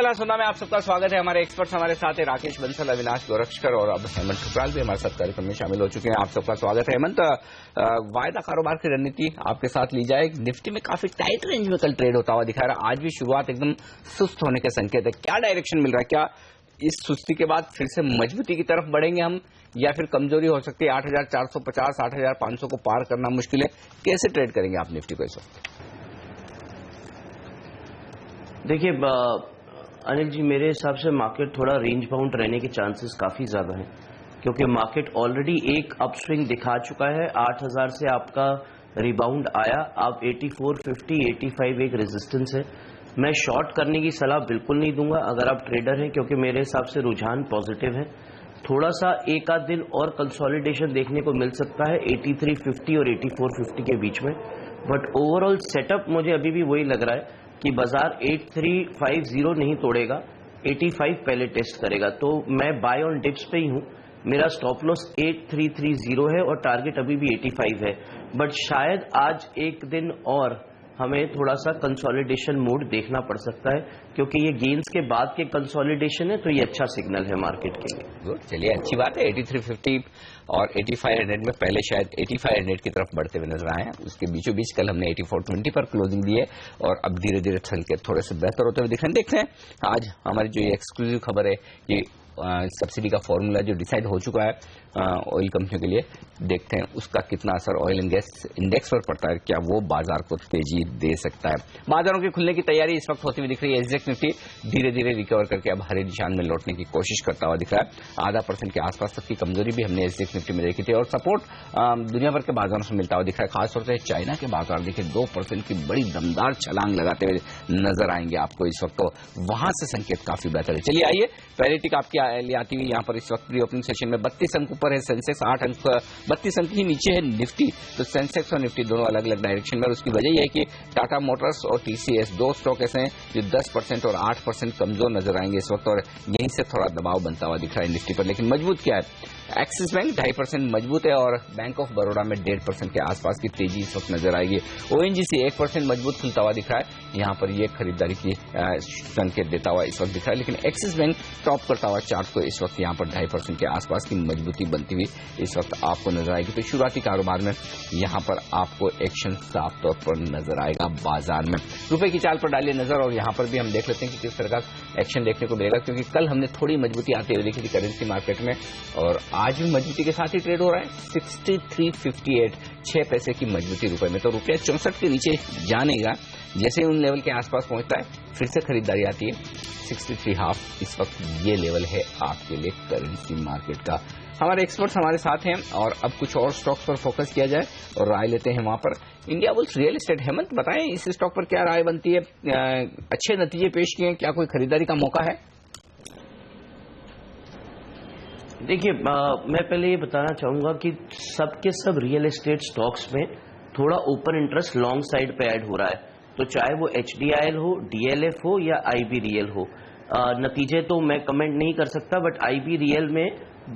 सोना सोना में आप सबका स्वागत है। हमारे एक्सपर्ट्स हमारे साथ है राकेश बंसल, अविनाश गोरक्षकर और अब हेमंत ठुकराल भी हमारे साथ कार्यक्रम में शामिल हो चुके हैं। आप सबका स्वागत है। हेमंत, वायदा कारोबार की रणनीति आपके साथ ली जाए। निफ्टी में काफी टाइट रेंज में कल ट्रेड होता हुआ दिखा रहा है। आज भी शुरुआत एकदम सुस्त होने के संकेत है। क्या डायरेक्शन मिल रहा है? क्या इस सुस्ती के बाद फिर से मजबूती की तरफ बढ़ेंगे हम, या फिर कमजोरी हो सकती है? 8,450 8,500 को पार करना मुश्किल है। कैसे ट्रेड करेंगे आप निफ्टी को इस वक्त? देखिए अनिल जी, मेरे हिसाब से मार्केट थोड़ा रेंज बाउंड रहने के चांसेस काफी ज्यादा हैं, क्योंकि मार्केट ऑलरेडी एक अपस्विंग दिखा चुका है। 8,000 से आपका रिबाउंड आया, अब 8450 85 एक रेजिस्टेंस है। मैं शॉर्ट करने की सलाह बिल्कुल नहीं दूंगा अगर आप ट्रेडर हैं, क्योंकि मेरे हिसाब से रुझान पॉजिटिव है। थोड़ा सा एक आध दिन और कंसोलिडेशन देखने को मिल सकता है 8350 और 8450 के बीच में, बट ओवरऑल सेटअप मुझे अभी भी वही लग रहा है कि बाजार 8350 नहीं तोड़ेगा, 85 पहले टेस्ट करेगा। तो मैं बाय ऑन डिप्स पे ही हूं। मेरा स्टॉप लॉस 8330 है और टारगेट अभी भी 85 है, बट शायद आज एक दिन और हमें थोड़ा सा कंसोलिडेशन मोड देखना पड़ सकता है, क्योंकि ये गेन्स के बाद के कंसोलिडेशन है, तो ये अच्छा सिग्नल है मार्केट के लिए। गुड, चलिए अच्छी बात है। 8350 और 8500 में पहले शायद 8500 की तरफ बढ़ते हुए नजर आए हैं। उसके बीचों बीच कल हमने 8420 पर क्लोजिंग दी है और अब धीरे धीरे संकेत थोड़े से बेहतर होते हुए दिख रहे हैं। देखते हैं आज हमारी जो ये एक्सक्लूसिव खबर है, ये सब्सिडी का फॉर्मूला जो डिसाइड हो चुका है ऑयल कंपनियों के लिए, देखते हैं उसका कितना असर ऑयल एंड गैस इंडेक्स पर पड़ता है। क्या वो बाजार को तेजी दे सकता है? बाजारों के खुलने की तैयारी इस वक्त होती हुई दिख रही है। एसजेएक्स निफ्टी धीरे धीरे रिकवर करके अब हरे निशान में लौटने की कोशिश करता हुआ दिख रहा है। 0.5% के आसपास तक की कमजोरी भी हमने एसजेएक्स निफ्टी में देखी थी और सपोर्ट दुनिया भर के बाजारों से मिलता हुआ दिख रहा है। खासतौर से चाइना के बाजार देखिए 2% की बड़ी दमदार छलांग लगाते हुए नजर आएंगे आपको इस वक्त, तो वहां से संकेत काफी बेहतर है। चलिए आइए पहली टिक आपकी लिए आती हुई यहाँ पर इस वक्त प्री ओपनिंग सेशन में 32 अंक ऊपर है सेंसेक्स, 8 अंक 32 अंक ही नीचे है निफ्टी। तो सेंसेक्स और निफ्टी दोनों अलग अलग डायरेक्शन में, और उसकी वजह यह है कि टाटा मोटर्स और टीसीएस दो स्टॉक ऐसे हैं जो 10% और 8% कमजोर नजर आएंगे इस वक्त, और यहीं से थोड़ा दबाव बनता हुआ दिख रहा है निफ्टी पर। लेकिन मजबूत क्या है? एक्सिस बैंक 2.5% मजबूत है और बैंक ऑफ बड़ौदा में 1.5% के आसपास की तेजी इस वक्त नजर आएगी। ओएनजीसी 1% मजबूत खुलता हुआ दिख रहा है, यहाँ पर ये खरीदारी की संकेत देता हुआ इस वक्त दिख रहा है। लेकिन एक्सिस बैंक टॉप करता हुआ चार्ट को इस वक्त यहाँ पर 2.5% के आसपास की मजबूती बनती हुई इस वक्त आपको नजर आएगी। तो शुरुआती कारोबार में यहाँ पर आपको एक्शन साफ तौर पर नजर आएगा बाजार में। रुपए की चाल पर डालिए नजर और यहाँ पर भी हम देख लेते हैं कि किस तरह का एक्शन देखने को मिलेगा, क्योंकि कल हमने थोड़ी मजबूती आते हुए देखी थी करेंसी मार्केट में और आज भी मजबूती के साथ ही ट्रेड हो रहा है। 6358 6 पैसे की मजबूती रुपए में। तो रुपया 64 के नीचे जानेगा, जैसे उन लेवल के आसपास पहुंचता है फिर से खरीदारी आती है। 63.5 इस वक्त ये लेवल है आपके लिए करेंसी मार्केट का। हमारे एक्सपर्ट्स हमारे साथ हैं और अब कुछ और स्टॉक्स पर फोकस किया जाए और राय लेते हैं वहां पर। India bulls real estate, Hemant बताएं इस स्टॉक पर क्या राय बनती है? अच्छे नतीजे पेश किए हैं, क्या कोई खरीदारी का मौका है? देखिए मैं पहले ये बताना चाहूंगा कि सबके सब रियल एस्टेट स्टॉक्स में थोड़ा ओपन इंटरेस्ट लॉन्ग साइड पे ऐड हो रहा है, तो चाहे वो HDIL हो, DLF हो या IB रियल हो। नतीजे तो मैं कमेंट नहीं कर सकता, बट IB रियल में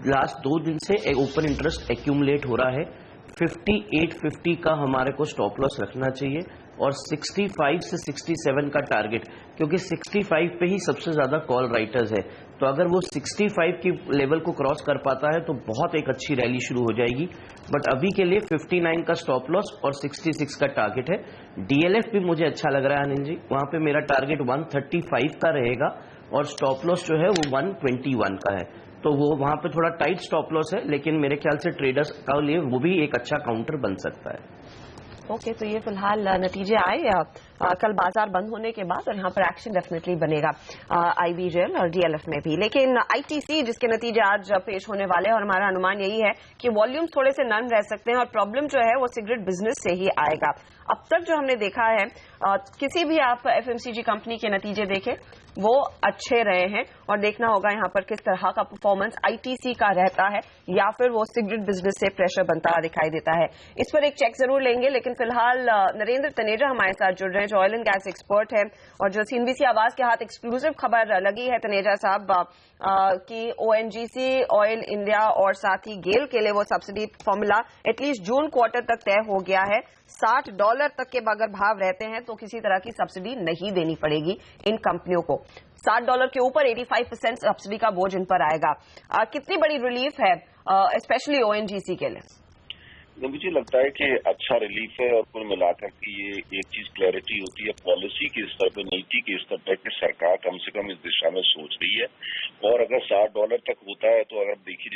लास्ट 2 दिन से एक ओपन इंटरेस्ट एक्यूमुलेट हो रहा है। 5850 का हमारे को स्टॉप लॉस रखना चाहिए और 65 से 67 का टारगेट, क्योंकि 65 पे ही सबसे ज्यादा कॉल राइटर्स है। तो अगर वो 65 की लेवल को क्रॉस कर पाता है तो बहुत एक अच्छी रैली शुरू हो जाएगी, बट अभी के लिए 59 का स्टॉप लॉस और 66 का टारगेट है। DLF भी मुझे अच्छा लग रहा है अनिल जी, वहां पे मेरा टारगेट 135 का रहेगा और स्टॉप लॉस जो है वो 121 का है। तो वो वहां पे थोड़ा टाइट स्टॉप लॉस है, लेकिन मेरे ख्याल से ट्रेडर्स का लिए वो भी एक अच्छा काउंटर बन सकता है। ओके, तो ये फिलहाल नतीजे आए कल बाजार बंद होने के बाद और यहाँ पर एक्शन डेफिनेटली बनेगा IB रियल और DLF में भी। लेकिन ITC जिसके नतीजे आज पेश होने वाले हैं और हमारा अनुमान यही है कि वॉल्यूम्स थोड़े से नरम रह सकते हैं और प्रॉब्लम जो है वो सिगरेट बिजनेस से ही आएगा। अब तक जो हमने देखा है किसी भी आप FMCG कंपनी के नतीजे देखें वो अच्छे रहे हैं और देखना होगा यहाँ पर किस तरह का परफॉर्मेंस ITC का रहता है या फिर वो सिगरेट बिजनेस से प्रेशर बनता हुआ दिखाई देता है। इस पर एक चेक जरूर लेंगे, लेकिन फिलहाल नरेंद्र तनेजा हमारे साथ जुड़ रहे हैं जो ऑयल एंड गैस एक्सपर्ट है और जो CNBC आवाज के हाथ एक्सक्लूसिव खबर लगी है तनेजा साहब कि ONGC ऑयल इंडिया और साथ ही गेल के लिए वो सब्सिडी फॉर्मूला एटलीस्ट जून क्वार्टर तक तय हो गया है। $60 तक के अगर भाव रहते हैं तो किसी तरह की सब्सिडी नहीं देनी पड़ेगी इन कंपनियों को। $60 के ऊपर 85% सब्सिडी का बोझ इन पर आएगा। कितनी बड़ी रिलीफ है स्पेशली ओएनजीसी के लिए? मुझे लगता है कि अच्छा रिलीफ है, और कुल मिलाकर के ये एक चीज क्लैरिटी होती है पॉलिसी के स्तर पे, नीति के स्तर पे, कि सरकार कम से कम इस दिशा में सोच रही है। और अगर $60 तक होता है तो अगर देखिए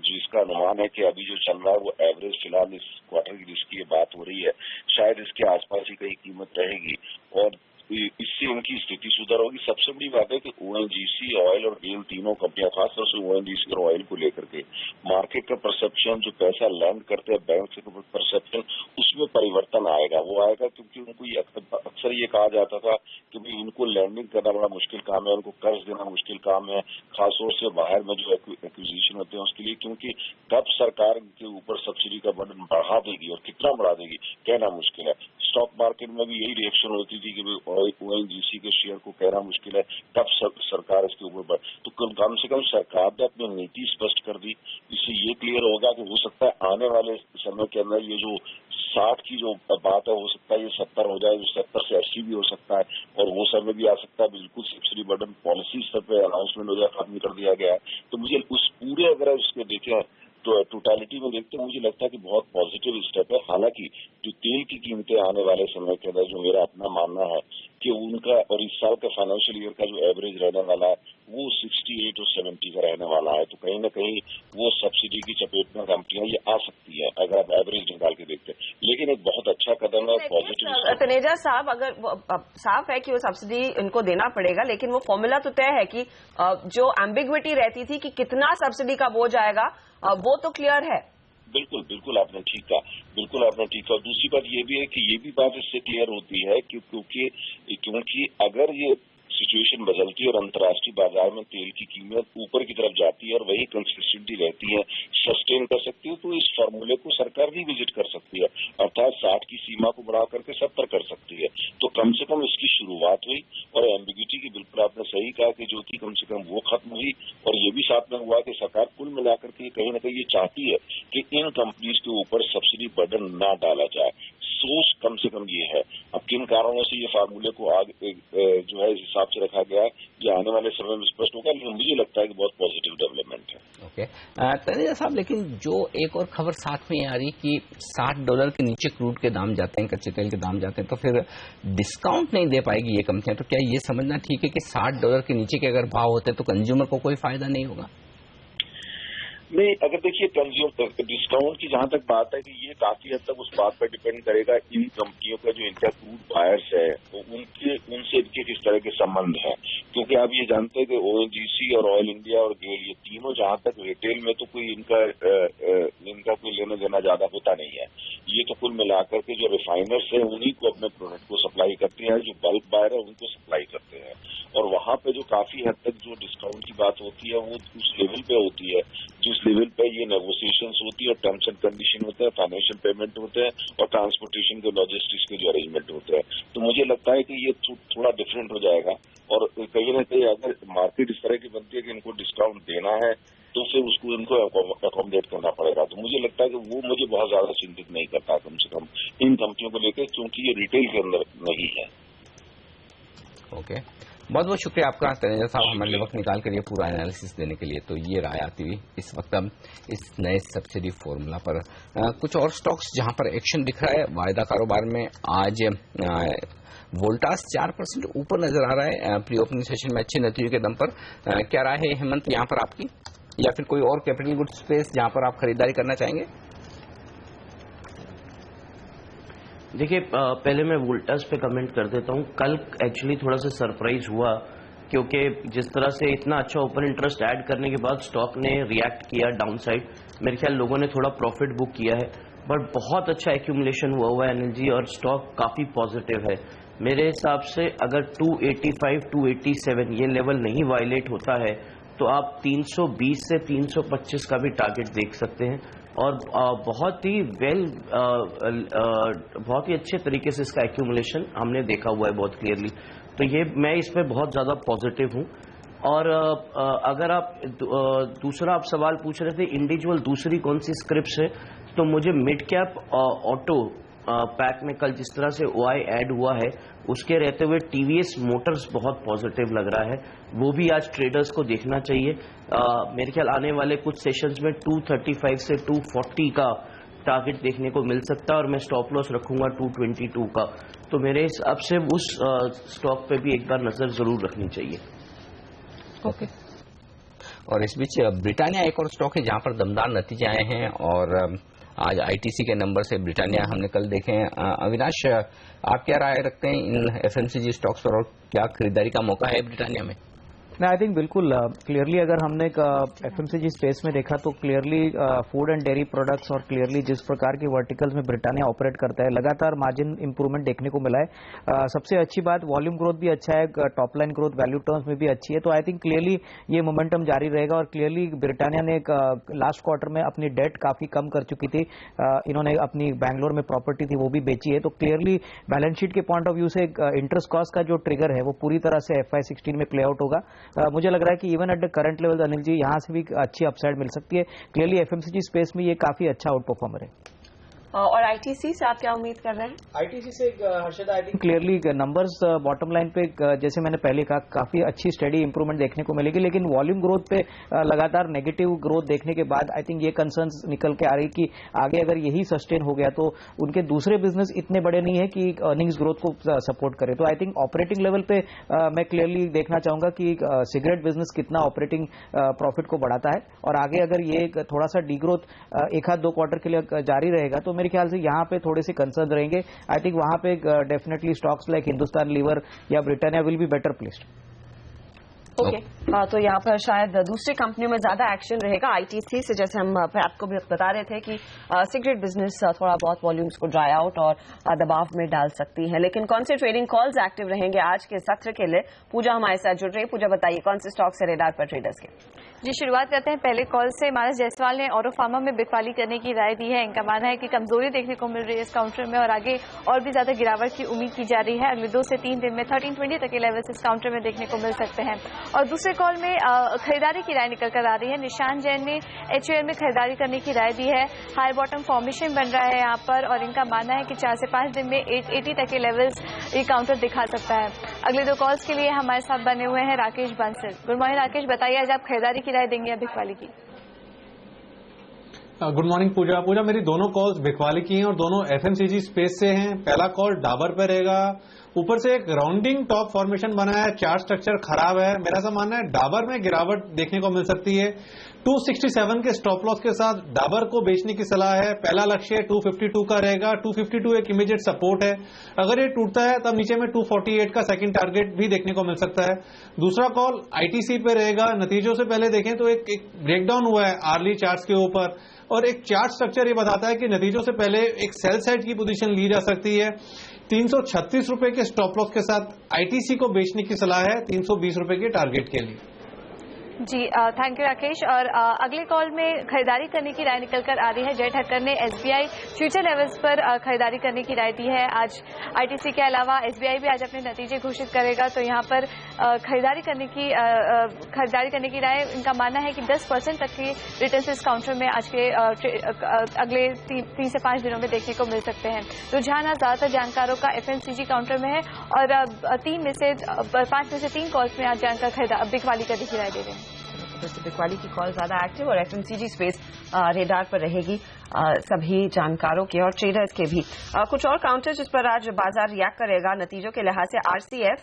जिसका अनुमान है कि अभी जो चल रहा है वो एवरेज फिलहाल इस क्वार्टर की जिसकी बात हो रही है, शायद इसके आसपास ही कहीं कीमत रहेगी और इससे उनकी स्थिति सुधर होगी। सबसे बड़ी बात है कि ओएनजीसी, ऑयल और गेल तीनों कंपनियां, खासतौर से ओएनजीसी और ऑयल को लेकर के मार्केट का परसेप्शन, जो पैसा लैंड करते हैं बैंक से परसेप्शन, उसमें परिवर्तन आएगा। वो आएगा क्योंकि उनको अक्सर ये कहा जाता था कि भाई इनको लैंडिंग करना बड़ा मुश्किल काम है, उनको कर्ज देना मुश्किल काम है, खासतौर से बाहर में जो एक्विजिशन होते हैं उसके लिए, क्योंकि कब सरकार के ऊपर सब्सिडी का बर्डन बढ़ा देगी और कितना बढ़ा देगी कहना मुश्किल है। स्टॉक मार्केट में भी यही रिएक्शन होती थी कि ओएनजीसी के शेयर को कहना मुश्किल है, कब सरकार इसके ऊपर तो कम से कम सरकार ने अपनी नीति स्पष्ट कर दी। इससे ये क्लियर होगा कि हो सकता है आने वाले समय के अंदर ये जो 60 की जो बात है, हो सकता है ये 70 हो जाए, 70 से 80 भी हो सकता है, और वो समय भी आ सकता है बिल्कुल सब्सिडी बर्डन पॉलिसी स्तर पे अनाउंसमेंट हो जाए, खत्म कर दिया गया है। तो मुझे उस पूरे अगर उसके देखें तो टोटालिटी में देखते हैं, मुझे लगता है कि बहुत पॉजिटिव स्टेप है। हालांकि जो तेल की कीमतें आने वाले समय के अंदर, जो मेरा अपना मानना है कि उनका, और इस साल का फाइनेंशियल ईयर का जो एवरेज रहने वाला है वो 68 और 70 का रहने वाला है, तो कहीं ना कहीं वो सब्सिडी की चपेट में कंपनियां ये आ सकती है अगर आप एवरेज निकाल के देखते हैं। लेकिन एक बहुत अच्छा कदम है, पॉजिटिव। तनेजा साहब, अगर साफ है कि वो सब्सिडी इनको देना पड़ेगा, लेकिन वो फॉर्मूला तो तय है कि जो एम्बिग्विटी रहती थी कि कितना सब्सिडी का बोझ आएगा, वो तो क्लियर है। बिल्कुल आपने ठीक कहा, बिल्कुल आपने ठीक कहा। दूसरी बात ये भी है कि ये भी बात इससे क्लियर होती है क्योंकि अगर ये सिचुएशन बदलती है और अंतर्राष्ट्रीय बाजार में तेल की कीमत ऊपर की तरफ जाती है और वही कंसिस्टेंटी रहती है, सस्टेन कर सकती है, तो इस फॉर्मूले को सरकार भी विजिट कर सकती है, अर्थात 60 की सीमा को बढ़ा करके 70 कर सकती है। तो कम से कम इसकी शुरुआत हुई, और एम्बिग्विटी की बिल्कुल आपने सही कहा कि जो थी कम से कम वो खत्म हुई, और ये भी साथ में हुआ कि सरकार कुल मिलाकर के कहीं ना कहीं ये चाहती है कि इन कंपनीज के ऊपर सब्सिडी बर्डन ना डाला जाए। सोच कम से कम ये है। अब किन कारणों से ये फार्मूले को आगे जो है इस हिसाब से रखा गया है, ये आने वाले समय में स्पष्ट होगा, लेकिन मुझे लगता है कि बहुत पॉजिटिव डेवलपमेंट है। ओके तनेजा साहब, लेकिन जो एक और खबर साथ में आ रही कि $60 के नीचे क्रूड के दाम जाते हैं, कच्चे तेल के दाम जाते हैं, तो फिर डिस्काउंट नहीं दे पाएगी ये कंपनियां। तो क्या ये समझना ठीक है कि $60 के नीचे के अगर भाव होते तो कंज्यूमर को कोई फायदा नहीं होगा? नहीं, अगर देखिए कंज्यूमर डिस्काउंट की जहां तक बात है कि ये काफी हद तक उस बात पर डिपेंड करेगा इन कंपनियों का जो इनका क्रूड बायर्स है तो उनसे इनके किस तरह के संबंध हैं, क्योंकि आप ये जानते हैं कि ओएनजीसी और ऑयल इंडिया और गेल ये तीनों जहां तक रिटेल में तो कोई इनका कोई लेना देना ज्यादा होता नहीं है। ये तो कुल मिलाकर के जो रिफाइनर्स है उन्हीं को अपने प्रोडक्ट को सप्लाई करते हैं, जो बल्क बायर है उनको सप्लाई करते हैं, और वहां पे जो काफी हद तक जो डिस्काउंट की बात होती है वो उस लेवल पे होती है जिस लेवल पे ये नेगोशिएशंस होती है, टर्म्स एंड कंडीशन होते हैं, फाइनेंशियल पेमेंट होते हैं, और ट्रांसपोर्टेशन के लॉजिस्टिक्स के जो अरेंजमेंट होते हैं। तो मुझे लगता है कि ये थोड़ा डिफरेंट हो जाएगा, और कहीं ना कहीं अगर मार्केट इस तरह की बनती है कि इनको डिस्काउंट देना है तो फिर उसको इनको अकोमोडेट करना पड़ेगा। तो मुझे लगता है कि वो मुझे बहुत ज्यादा चिंतित नहीं करता कम से कम इन कंपनियों को लेकर, क्योंकि ये रिटेल के अंदर नहीं है। ओके, बहुत बहुत शुक्रिया आपका तनेजा साहब, हमारे वक्त निकाल कर ये पूरा एनालिसिस देने के लिए। तो ये राय आती हुई इस वक्त हम इस नए सब्सिडी फॉर्मूला पर कुछ और स्टॉक्स जहां पर एक्शन दिख रहा है। वायदा कारोबार में आज वोल्टास 4% ऊपर नजर आ रहा है प्री ओपनिंग सेशन में अच्छे नतीजों के दम पर। क्या राय है हेमंत यहाँ पर आपकी, या फिर कोई और कैपिटल गुड स्पेस जहां पर आप खरीदारी करना चाहेंगे? देखिए, पहले मैं वोल्टास पे कमेंट कर देता हूँ। कल एक्चुअली थोड़ा सा सरप्राइज हुआ, क्योंकि जिस तरह से इतना अच्छा ओपन इंटरेस्ट ऐड करने के बाद स्टॉक ने रिएक्ट किया डाउन साइड। मेरे ख्याल लोगों ने थोड़ा प्रॉफिट बुक किया है, बट बहुत अच्छा एक्यूमुलेशन हुआ है एनर्जी, और स्टॉक काफ़ी पॉजिटिव है। मेरे हिसाब से अगर 285, 287 ये लेवल नहीं वायलेट होता है तो आप 320 से 325 का भी टारगेट देख सकते हैं, और बहुत ही अच्छे तरीके से इसका एक्यूमुलेशन हमने देखा हुआ है बहुत क्लियरली। तो ये मैं इस पर बहुत ज़्यादा पॉजिटिव हूँ। और अगर आप दूसरा आप सवाल पूछ रहे थे इंडिविजुअल दूसरी कौन सी स्क्रिप्ट्स है, तो मुझे मिड कैप ऑटो पैक में कल जिस तरह से OI ऐड हुआ है उसके रहते हुए TVS मोटर्स बहुत पॉजिटिव लग रहा है, वो भी आज ट्रेडर्स को देखना चाहिए। मेरे ख्याल आने वाले कुछ सेशंस में 235 से 240 का टारगेट देखने को मिल सकता है और मैं स्टॉप लॉस रखूंगा 222 का। तो मेरे हिसाब से उस स्टॉक पे भी एक बार नजर जरूर रखनी चाहिए। ओके। और इस बीच ब्रिटानिया एक और स्टॉक है जहां पर दमदार नतीजे आए हैं और आज ITC के नंबर से ब्रिटानिया हमने कल देखे हैं। अविनाश, आप क्या राय रखते हैं इन FMCG स्टॉक्स पर और क्या खरीदारी का मौका है ब्रिटानिया में? मैं आई थिंक बिल्कुल क्लियरली अगर हमने FMCG स्पेस में देखा तो clearly food and dairy products और क्लियरली जिस प्रकार के वर्टिकल्स में ब्रिटानिया ऑपरेट करता है लगातार मार्जिन इंप्रूवमेंट देखने को मिला है। सबसे अच्छी बात वॉल्यूम ग्रोथ भी अच्छा है, top line growth value terms में भी अच्छी है। तो आई थिंक क्लियरली ये मोमेंटम जारी रहेगा और क्लियरली ब्रिटानिया ने लास्ट क्वार्टर में अपनी डेट काफी कम कर चुकी थी। इन्होंने अपनी बैंगलोर में प्रॉपर्टी थी वो भी बेची है। तो क्लियरली बैलेंस शीट के पॉइंट ऑफ व्यू से इंटरेस्ट कॉस्ट का जो ट्रिगर है वो पूरी तरह से FY16 में प्ले आउट होगा। मुझे लग रहा है कि even at the current level Anil ji यहां से भी अच्छी अपसाइड मिल सकती है। क्लियरली FMCG स्पेस में ये काफी अच्छा आउट परफॉर्मर है। और ITC से आप क्या उम्मीद कर रहे हैं? ITC से Harshad I think clearly numbers bottom line पे जैसे मैंने पहले कहा काफी अच्छी स्टडी इंप्रूवमेंट देखने को मिलेगी, लेकिन वॉल्यूम ग्रोथ पे लगातार नेगेटिव ग्रोथ देखने के बाद आई थिंक ये कंसर्न्स निकल के आ रही कि आगे अगर यही सस्टेन हो गया तो उनके दूसरे बिजनेस इतने बड़े नहीं है कि अर्निंग्स ग्रोथ को सपोर्ट करे। तो आई थिंक ऑपरेटिंग लेवल पे मैं क्लियरली देखना चाहूंगा कि सिगरेट बिजनेस कितना ऑपरेटिंग प्रॉफिट को बढ़ाता है और आगे अगर ये थोड़ा सा डीग्रोथ एक आध 2 क्वार्टर के लिए जारी रहेगा तो मेरे ख्याल से यहां पे थोड़े से कंसर्न रहेंगे। आई थिंक वहां पे definitely stocks like Hindustan lever या Britannia will be better placed. Okay. तो यहाँ पर शायद दूसरी कंपनियों में ज्यादा एक्शन रहेगा। ITC से जैसे हम आपको भी बता रहे थे कि सिगरेट बिजनेस थोड़ा बहुत वॉल्यूम्स को ड्राई आउट और दबाव में डाल सकती है, लेकिन कौन से ट्रेडिंग कॉल्स एक्टिव रहेंगे आज के सत्र के लिए? पूजा हमारे साथ जुड़ रही है। पूजा, बताइए कौन से स्टॉक्स है रेडार पर ट्रेडर्स के? जी, शुरुआत करते हैं पहले कॉल से। मानस जायसवाल ने ऑरो फार्मा में बिकवाली करने की राय दी है। इनका मानना है कि कमजोरी देखने को मिल रही है इस काउंटर में और आगे और भी ज्यादा गिरावट की उम्मीद की जा रही है। अगले 2 से 3 दिन में 1320 तक के लेवल्स इस काउंटर में देखने को मिल सकते हैं। और दूसरे कॉल में खरीदारी की राय निकल कर आ रही है। निशान जैन ने HUL में खरीदारी करने की राय दी है। हाई बॉटम फॉर्मेशन बन रहा है यहाँ पर और इनका मानना है कि 4 से 5 दिन में 880 तक के लेवल्स ये काउंटर दिखा सकता है। अगले 2 कॉल्स के लिए हमारे साथ बने हुए हैं राकेश बंसल। गुड मॉर्निंग राकेश, बताइए आज आप खरीदारी की राय देंगे या बिकवाली की? गुड मॉर्निंग पूजा। मेरी दोनों कॉल्स बिकवाली की हैं और दोनों FMCG स्पेस से हैं। पहला कॉल डाबर पे रहेगा। ऊपर से एक राउंडिंग टॉप फॉर्मेशन बना है, चार्ट स्ट्रक्चर खराब है। मेरा सा मानना है डाबर में गिरावट देखने को मिल सकती है। 267 के स्टॉप लॉस के साथ डाबर को बेचने की सलाह है। पहला लक्ष्य 252 का रहेगा। 252 एक इमीडिएट सपोर्ट है। अगर ये टूटता है तब नीचे में 248 का सेकंड टारगेट भी देखने को मिल सकता है। दूसरा कॉल ITC पे रहेगा। नतीजों से पहले देखें तो एक ब्रेकडाउन हुआ है आर्ली चार्ट्स के ऊपर और एक चार्ट स्ट्रक्चर ये बताता है कि नतीजों से पहले एक सेल साइड की पोजीशन ली जा सकती है। 336 रुपए के स्टॉप लॉस के साथ ITC को बेचने की सलाह है 320 रुपए के टारगेट के लिए। जी, थैंक यू राकेश। और अगले कॉल में खरीदारी करने की राय निकल कर आ रही है। जय ठक्कर ने SBI फ्यूचर लेवल्स पर खरीदारी करने की राय दी है। आज ITC के अलावा SBI भी आज अपने नतीजे घोषित करेगा तो यहाँ पर खरीदारी करने की राय, इनका मानना है कि 10% तक की रिटर्न इस काउंटर में आज के अगले 3 से 5 दिनों में देखने को मिल सकते हैं। रुझान ज्यादातर जानकारों का FMCG काउंटर में है और 5 में से 3 कॉल्स में आज जानकार बिकवाली करने की राय दे रहे हैं। बिकवाली की कॉल ज्यादा एक्टिव और FMCG स्पेस रेडार पर रहेगी सभी जानकारों के और ट्रेडर्स के भी। कुछ और काउंटर जिस पर आज बाजार रिएक्ट करेगा नतीजों के लिहाज से RCF,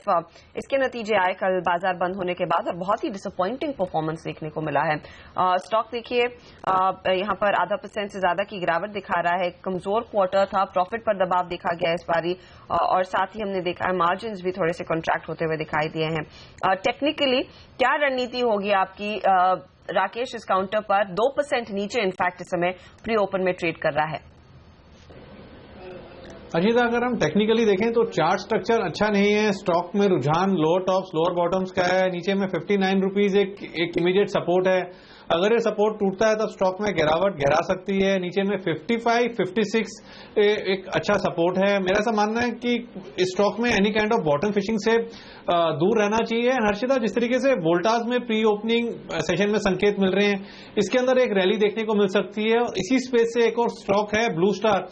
इसके नतीजे आए कल बाजार बंद होने के बाद और बहुत ही डिसअपॉइंटिंग परफॉर्मेंस देखने को मिला है। स्टॉक देखिए यहाँ पर 0.5% से ज्यादा की गिरावट दिखा रहा है। कमजोर क्वार्टर था, प्रॉफिट पर दबाव दिखा गया इस बारी और साथ ही हमने देखा है मार्जिन भी थोड़े से कॉन्ट्रैक्ट होते हुए दिखाई दिए हैं। टेक्निकली क्या रणनीति होगी आपकी राकेश इस काउंटर पर? 2% नीचे इनफैक्ट इस समय प्री ओपन में ट्रेड कर रहा है। अजीत, अगर हम टेक्निकली देखें तो चार्ट स्ट्रक्चर अच्छा नहीं है। स्टॉक में रुझान लोअर टॉप्स लोअर बॉटम्स का है। नीचे में 59 रुपीज एक इमीडिएट सपोर्ट है। अगर ये सपोर्ट टूटता है तब स्टॉक में गिरावट गहरा सकती है। नीचे में 55, 56 एक अच्छा सपोर्ट है। मेरा ऐसा मानना है कि इस स्टॉक में any kind of bottom fishing से दूर रहना चाहिए। हर्षिता, जिस तरीके से वोल्टास में प्री ओपनिंग सेशन में संकेत मिल रहे हैं, इसके अंदर एक रैली देखने को मिल सकती है। और इसी स्पेस से एक और स्टॉक है ब्लू स्टार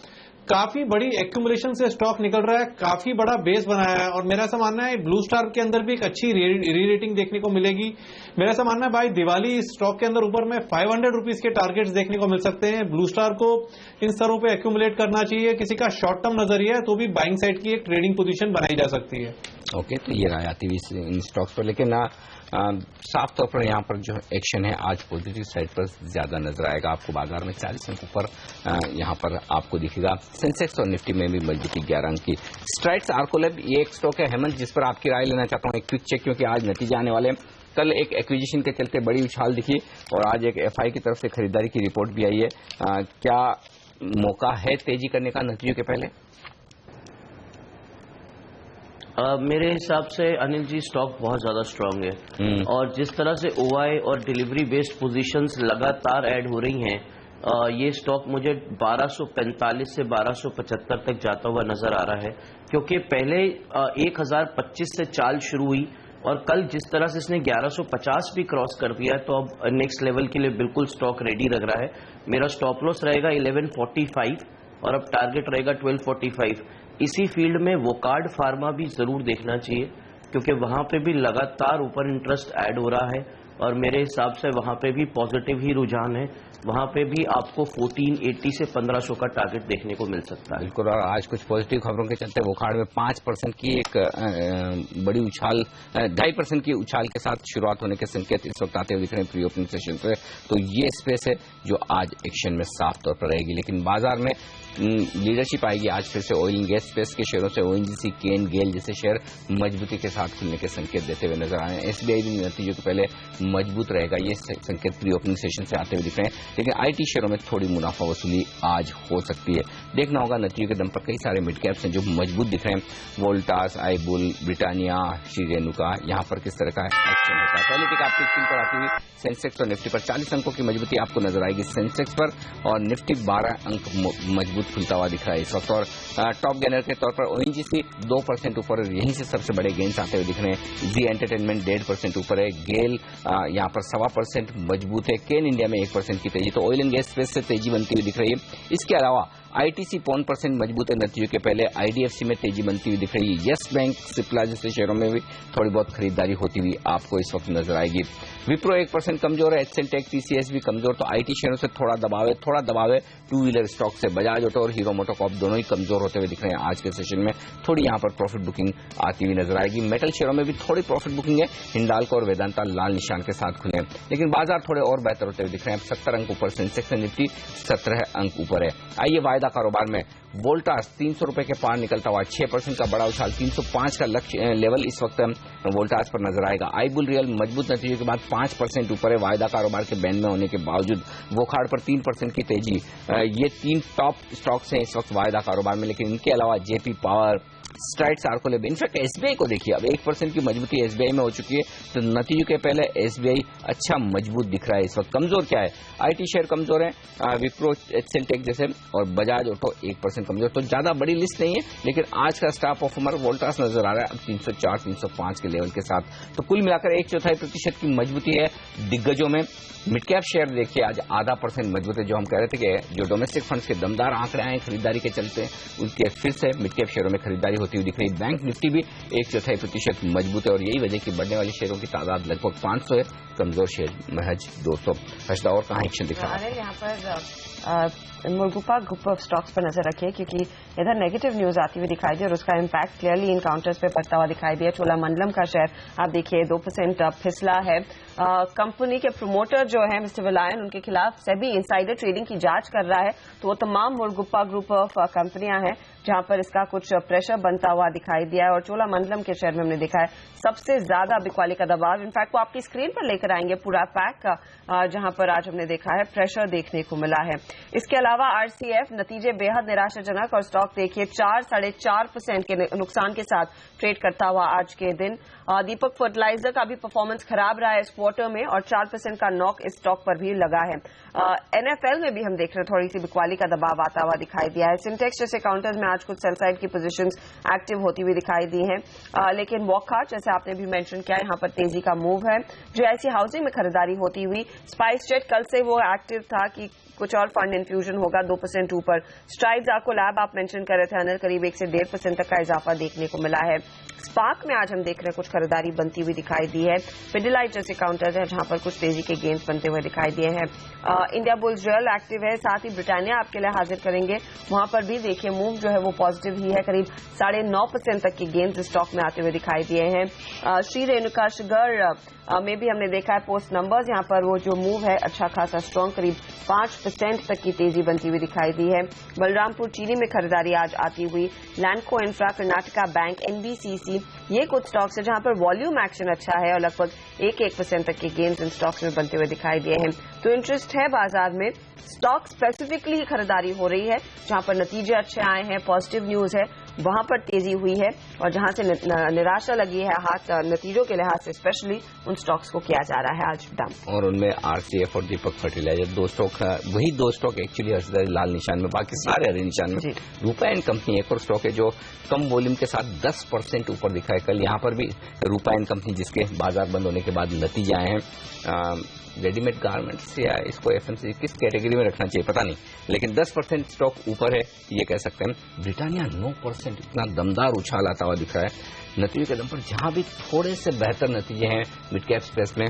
काफी बड़ी एक्यूमुलेशन से स्टॉक निकल रहा है, काफी बड़ा बेस बनाया है और मेरा ऐसा मानना है ब्लू स्टार के अंदर भी एक अच्छी री रेटिंग देखने को मिलेगी। मेरा ऐसा मानना है भाई दिवाली इस स्टॉक के अंदर ऊपर में 500 रुपीज के टारगेट्स देखने को मिल सकते हैं। ब्लू स्टार को इन स्तरों पे एक्यूमुलेट करना चाहिए। किसी का शॉर्ट टर्म नजरिया है तो भी बाइंग साइड की एक ट्रेडिंग पोजीशन बनाई जा सकती है। ओके, तो ये राय आती हुई इन स्टॉक्स पर, लेकिन साफ तौर पर यहाँ पर जो एक्शन है आज पॉजिटिव साइड पर ज्यादा नजर आएगा आपको। बाजार में 40 अंकों पर यहाँ पर आपको दिखेगा। सेंसेक्स और निफ्टी में भी मजबूती 11 अंक की। स्ट्राइड्स आर्कोलैब ये एक स्टॉक है हेमंत जिस पर आपकी राय लेना चाहता हूँ, एक क्विक चेक, क्योंकि आज नतीजे आने वाले हैं। कल एक एक्विजिशन के चलते बड़ी उछाल दिखी और आज एक एफआई की तरफ से खरीदारी की रिपोर्ट भी आई है। क्या मौका है तेजी करने का नतीजों के पहले? मेरे हिसाब से अनिल जी स्टॉक बहुत ज्यादा स्ट्रांग है और जिस तरह से ओआई और डिलीवरी बेस्ड पोजीशंस लगातार ऐड हो रही हैं, ये स्टॉक मुझे 1245 से 1275 तक जाता हुआ नजर आ रहा है, क्योंकि पहले 1025 से चाल शुरू हुई और कल जिस तरह से इसने 1150 भी क्रॉस कर दिया है, तो अब नेक्स्ट लेवल के लिए बिल्कुल स्टॉक रेडी लग रहा है। मेरा स्टॉप लॉस रहेगा 1145 और अब टारगेट रहेगा 1245। इसी फील्ड में वोकार्ड फार्मा भी जरूर देखना चाहिए, क्योंकि वहां पे भी लगातार ऊपर इंटरेस्ट ऐड हो रहा है और मेरे हिसाब से वहां पे भी पॉजिटिव ही रुझान है। वहां पे भी आपको 1480 से 1500 का टारगेट देखने को मिल सकता है। बिल्कुल, और आज कुछ पॉजिटिव खबरों के चलते वोकार्ड में 5% की एक बड़ी उछाल, 2.5% की उछाल के साथ शुरुआत होने के संकेत इस वक्त आते हुए दिख रहे हैं प्री ओपनिंग सेशन पे। तो ये स्पेस है जो आज एक्शन में साफ तौर पर रहेगी, लेकिन बाजार में लीडरशिप आएगी आज फिर से ऑयल एंड गैस स्पेस के शेयरों से। ओएनजीसी, केन, गेल जैसे शेयर मजबूती के साथ खुलने के संकेत देते हुए नजर आ रहे हैं। एसबीआई भी नतीजों के पहले मजबूत रहेगा, ये संकेत प्री ओपनिंग सेशन से आते हुए दिख रहे हैं। लेकिन आईटी शेयरों में थोड़ी मुनाफा वसूली आज हो सकती है, देखना होगा। नतीजों के दम पर कई सारे मिड कैप्स हैं जो मजबूत दिख रहे हैं। वोल्टास, आईबुल, ब्रिटानिया, श्री रेणुका, यहाँ पर किस तरह का एक्शन होता है। पहले टिक आपकी स्क्रीन पर आती हुई सेंसेक्स और निफ्टी पर 40 अंकों की मजबूती आपको नजर आएगी सेंसेक्स पर, और निफ्टी 12 अंक मजबूत खुलता हुआ दिख रहा है इस वक्त। और टॉप गेनर के तौर पर ओएनजीसी 2% ऊपर, यहीं से सबसे बड़े गेन्स आते हुए दिख रहे हैं। जी एंटरटेनमेंट 1.5% ऊपर है। गेल यहाँ पर 1.25% मजबूत है। केन इंडिया में 1% की तेजी। तो ऑयल एंड गैस स्पेस से तेजी बनती हुई दिख रही है। इसके अलावा आईटीसी 5% मजबूत है नतीजों के पहले। आईडीएफसी में तेजी बनती हुई दिख रही है। यस बैंक, सिप्ला जैसे शेयरों में भी थोड़ी बहुत खरीदारी होती हुई आपको इस वक्त नजर आएगी। विप्रो 1% कमजोर है। एचएल टेक, टीसीएस भी कमजोर। तो आईटी शेयरों से थोड़ा दबाव है टू व्हीलर स्टॉक से। बजाज ऑटो और हीरो मोटोकॉर्प दोनों ही कमजोर होते हुए दिख रहे हैं आज के सेशन में। थोड़ी यहाँ पर प्रॉफिट बुकिंग आती हुई नजर आएगी। मेटल शेयरों में भी थोड़ी प्रॉफिट बुकिंग है। हिंडाल्को और वेदांता लाल निशान के साथ खुले हैं, लेकिन बाजार थोड़े और बेहतर होते हुए दिख रहे हैं। 70 अंक ऊपर सेंसेक्स, निफ्टी 17 अंक ऊपर है। आइए वायदा कारोबार में वोल्टास 300 रुपए के पार निकलता हुआ 6% का बड़ा उछाल, 305 का लक्ष्य लेवल इस वक्त वोल्टास पर नजर आएगा। आईबुल रियल मजबूत नतीजों के बाद 5% ऊपर है वायदा कारोबार के बैन में होने के बावजूद। वोकार्ड पर 3% की तेजी। ये 3 टॉप स्टॉक्स हैं इस वक्त वायदा कारोबार में, लेकिन इनके अलावा JP power, Strides, Arcolab, in fact SBI को देखिए, अब 1% की मजबूती एसबीआई में हो चुकी है। तो नतीजों के पहले एसबीआई अच्छा मजबूत दिख रहा है इस वक्त। कमजोर क्या है? आईटी शेयर कमजोर है, विप्रो, एचएल टेक जैसे, और बजाज ऑटो 1% कमजोर। तो ज्यादा बड़ी लिस्ट नहीं है, लेकिन आज का स्टार परफॉर्मर वोल्टास नजर आ रहा है अब 304, 305 के लेवल के साथ। तो कुल मिलाकर 1/4% की मजबूती है दिग्गजों में। मिड कैप शेयर देखिए आज 0.5% मजबूत है। जो हम कह रहे थे कि जो डोमेस्टिक फंड्स के दमदार आंकड़े आए खरीदारी के चलते, उनके फिर से मिड कैप शेयरों में खरीदारी होती हुई दिख रही है। बैंक निफ्टी भी 1/4% मजबूत है और यही वजह की बढ़ने वाले शेयरों की तादाद लगभग 500 है, कमजोर शेयर महज 200। हर्षदा, और कहाँ एक्शन दिख रहा है? यहाँ पर मुर्गुपा ग्रुप ऑफ स्टॉक्स पर नजर रखिए, क्योंकि इधर नेगेटिव न्यूज आती हुई दिखाई दी और उसका इम्पैक्ट क्लियरली इन काउंटर्स पे पड़ता हुआ दिखाई दिया। चोलामंडलम का शेयर आप देखिए 2% फिसला है। कंपनी के प्रोमोटर जो है मिस्टर विलायन, उनके खिलाफ सेबी इनसाइडर ट्रेडिंग की जांच कर रहा है। तो वो तमाम मुर्गुपा ग्रुप ऑफ कंपनियां हैं जहां पर इसका कुछ प्रेशर बनता हुआ दिखाई दिया है। और चोलामंडलम के शेयर में हमने देखा है सबसे ज्यादा बिकवाली का दबाव। इनफैक्ट वो आपकी स्क्रीन पर लेकर आएंगे पूरा पैक, जहां पर आज हमने देखा है प्रेशर देखने को मिला है। इसके अलावा आरसीएफ नतीजे बेहद निराशाजनक और स्टॉक देखिए 4-4.5% के नुकसान के साथ ट्रेड करता हुआ आज के दिन। दीपक फर्टिलाइजर का भी परफॉर्मेंस खराब रहा है इस क्वार्टर में और 4% का नॉक इस स्टॉक पर भी लगा है। एनएफएल में भी हम देख रहे हैं थोड़ी सी बिकवाली का दबाव आता हुआ दिखाई दिया है। सिंटेक्स जैसे काउंटर्स में आज कुछ सेल साइड की पोजीशंस एक्टिव होती हुई दिखाई दी है। लेकिन वॉकहार्ट जैसे आपने भी मेंशन किया, यहाँ पर तेजी का मूव है। जीआईसी हाउसिंग में खरीदारी होती हुई। स्पाइस जेट कल से वो एक्टिव था कि कुछ और फंड इन्फ्यूजन होगा 2% ऊपर। स्ट्राइड्स आपको लैब आप मेंशन कर रहे थे अनिल, करीब 1 से 1.5% तक का इजाफा देखने को मिला है। स्पार्क में आज हम देख रहे हैं कुछ खरीदारी बनती हुई दिखाई दी है। पिडिलाइट जैसे काउंटर है जहां पर कुछ तेजी के गेंस बनते हुए दिखाई दिए हैं। इंडिया बुल्स रियल एक्टिव है, साथ ही ब्रिटानिया आपके लिए हाजिर करेंगे, वहां पर भी देखिए मूव जो है वो पॉजिटिव ही है, करीब 9.5% तक के गेंस स्टॉक में आते हुए दिखाई दिए हैं। श्री रेणुका शुगर में भी हमने देखा है पोस्ट नंबर्स, यहाँ पर वो जो मूव है अच्छा खासा स्ट्रॉन्ग, करीब 5% तक की तेजी बनती हुई दिखाई दी है। बलरामपुर चीनी में खरीदारी आज आती हुई। लैंडको इंफ्रा, कर्नाटका बैंक, एनबीसीसी, ये कुछ स्टॉक्स है जहां पर वॉल्यूम एक्शन अच्छा है और लगभग 1% तक के गेंस इन स्टॉक्स में बनते हुए दिखाई दिए हैं। तो इंटरेस्ट है बाजार में, स्टॉक स्पेसिफिकली ही खरीदारी हो रही है जहां पर नतीजे अच्छे आए हैं, पॉजिटिव न्यूज है, वहां पर तेजी हुई है, और जहां से निराशा लगी है हाथ नतीजों के लिहाज से स्पेशली उन स्टॉक्स को किया जा रहा है आज डंप। और उनमें आरसीएफ और दीपक फर्टिलाइजर 2 स्टॉक, वही 2 स्टॉक एक्चुअली लाल निशान में, बाकी सारे हरे निशान में। रूपा एंड कंपनी एक और स्टॉक है जो कम वॉल्यूम के साथ 10% ऊपर दिखा है कल। यहाँ पर भी रूपा एंड कंपनी जिसके बाजार बंद होने के बाद नतीजे आए हैं। रेडीमेड गारमेंट्स या इसको एफएमसीजी किस कैटेगरी में रखना चाहिए पता नहीं, लेकिन 10% स्टॉक ऊपर है ये कह सकते हैं। ब्रिटानिया 9% इतना दमदार उछाल आता हुआ दिख रहा है नतीजे के दम पर। जहां भी थोड़े से बेहतर नतीजे हैं मिड कैप स्पेस में,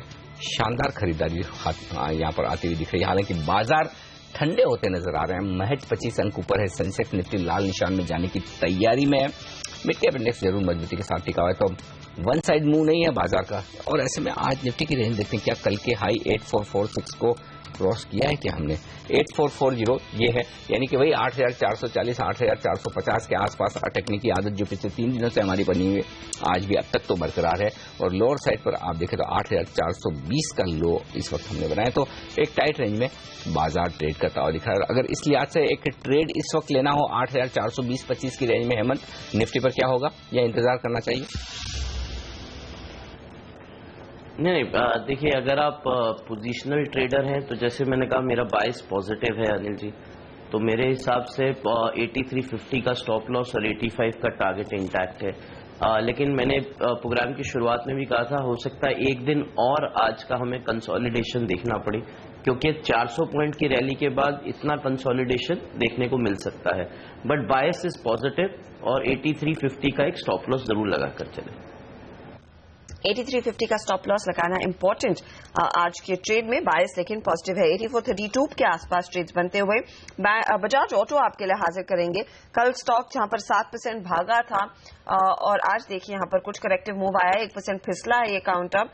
शानदार खरीदारी यहाँ पर आती हुई दिख रही है। हालांकि बाजार ठंडे होते नजर आ रहे हैं, महज 25 अंक ऊपर है। सेंसेक्स निफ्टी लाल निशान में जाने की तैयारी में है। मिड कैप इंडेक्स जरूर मजबूती के साथ टिका हुआ है, तो वन साइड मूव नहीं है बाजार का। और ऐसे में आज निफ्टी की रेंज देखते हैं, क्या कल के हाई 8446 को क्रॉस किया है क्या हमने? 8440 ये है, यानी कि वही 8440 8450 के आसपास अटकने की आदत जो पिछले 3 दिनों से हमारी बनी हुई है आज भी अब तक तो बरकरार है। और लोअर साइड पर आप देखें तो 8420 का लो इस वक्त हमने बनाया, तो एक टाइट रेंज में बाजार ट्रेड करता हुआ दिख रहा है। अगर इस लिहाज से एक ट्रेड इस वक्त लेना हो 8420-25 की रेंज में, हेमंत निफ्टी पर क्या होगा या इंतजार करना चाहिए? नहीं, देखिए अगर आप पोजिशनल ट्रेडर हैं तो जैसे मैंने कहा मेरा बाइस पॉजिटिव है अनिल जी, तो मेरे हिसाब से 8350 का स्टॉप लॉस और 85 का टारगेट इंटैक्ट है। लेकिन मैंने प्रोग्राम की शुरुआत में भी कहा था हो सकता है एक दिन और आज का हमें कंसोलिडेशन देखना पड़े, क्योंकि 400 पॉइंट की रैली के बाद इतना कंसोलिडेशन देखने को मिल सकता है। बट बायस इज पॉजिटिव और 8350 का एक स्टॉप लॉस जरूर लगा कर चले। 8350 का स्टॉप लॉस लगाना इंपॉर्टेंट आज के ट्रेड में। बायस लेकिन पॉजिटिव है। 8432 के आसपास ट्रेड्स बनते हुए। बजाज ऑटो आपके लिए हाजिर करेंगे। कल स्टॉक जहां पर 7% भागा था और आज देखिए यहां पर कुछ करेक्टिव मूव आया है, 1% फिसला है ये काउंटर।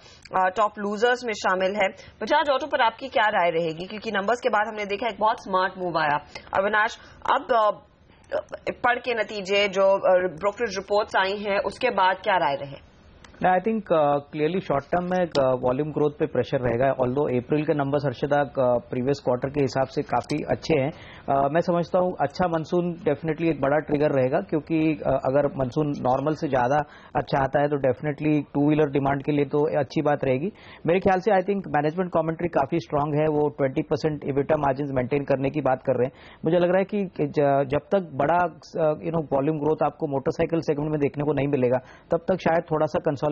टॉप लूजर्स में शामिल है। बजाज ऑटो पर आपकी क्या राय रहेगी, क्योंकि नंबर्स के बाद हमने देखा एक बहुत स्मार्ट मूव आया। अविनाश, अब पढ़ के नतीजे जो ब्रोकरेज रिपोर्ट्स आई हैं उसके बाद क्या राय रहे? I think clearly short term में वॉल्यूम ग्रोथ पे प्रेशर रहेगा। ऑल्दो अप्रैल के नंबर्स हर्षदा प्रीवियस क्वार्टर के हिसाब से काफी अच्छे हैं। मैं समझता हूं अच्छा मानसून डेफिनेटली एक बड़ा ट्रिगर रहेगा, क्योंकि अगर मानसून नॉर्मल से ज्यादा अच्छा आता है तो डेफिनेटली 2 व्हीलर डिमांड के लिए तो अच्छी बात रहेगी। मेरे ख्याल से आई थिंक मैनेजमेंट कमेंट्री काफी स्ट्रांग है, वो 20% इबिटा मार्जिन मेंटेन करने की बात कर रहे हैं। मुझे लग रहा है कि जब तक बड़ा वॉल्यूम ग्रोथ आपको मोटरसाइकिल सेगमेंट में देखने को नहीं मिलेगा तब तक शायद थोड़ा सा कंसोलिडेट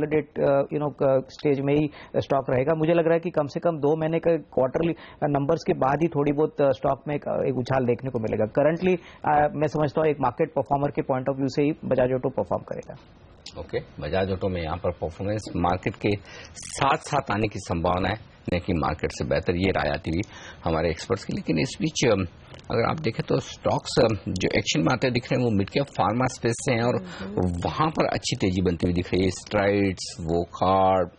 स्टेज में ही स्टॉक रहेगा। मुझे लग रहा है कि कम से कम 2 महीने के क्वार्टरली नंबर्स के बाद ही थोड़ी बहुत स्टॉक में एक उछाल देखने को मिलेगा। करंटली मैं समझता हूं एक मार्केट परफॉर्मर के पॉइंट ऑफ व्यू से ही बजाज ऑटो परफॉर्म करेगा। ओके, बजाज ऑटो में यहाँ पर परफॉर्मेंस मार्केट के साथ साथ आने की संभावना है, नहीं कि मार्केट से बेहतर, ये राय आती हुई हमारे एक्सपर्ट्स की। लेकिन इस बीच अगर आप देखें तो स्टॉक्स जो एक्शन में आते दिख रहे हैं वो मिड कैप फार्मा स्पेस से हैं और वहां पर अच्छी तेजी बनती हुई दिख रही है। स्ट्राइड्स, वोकहार्ट,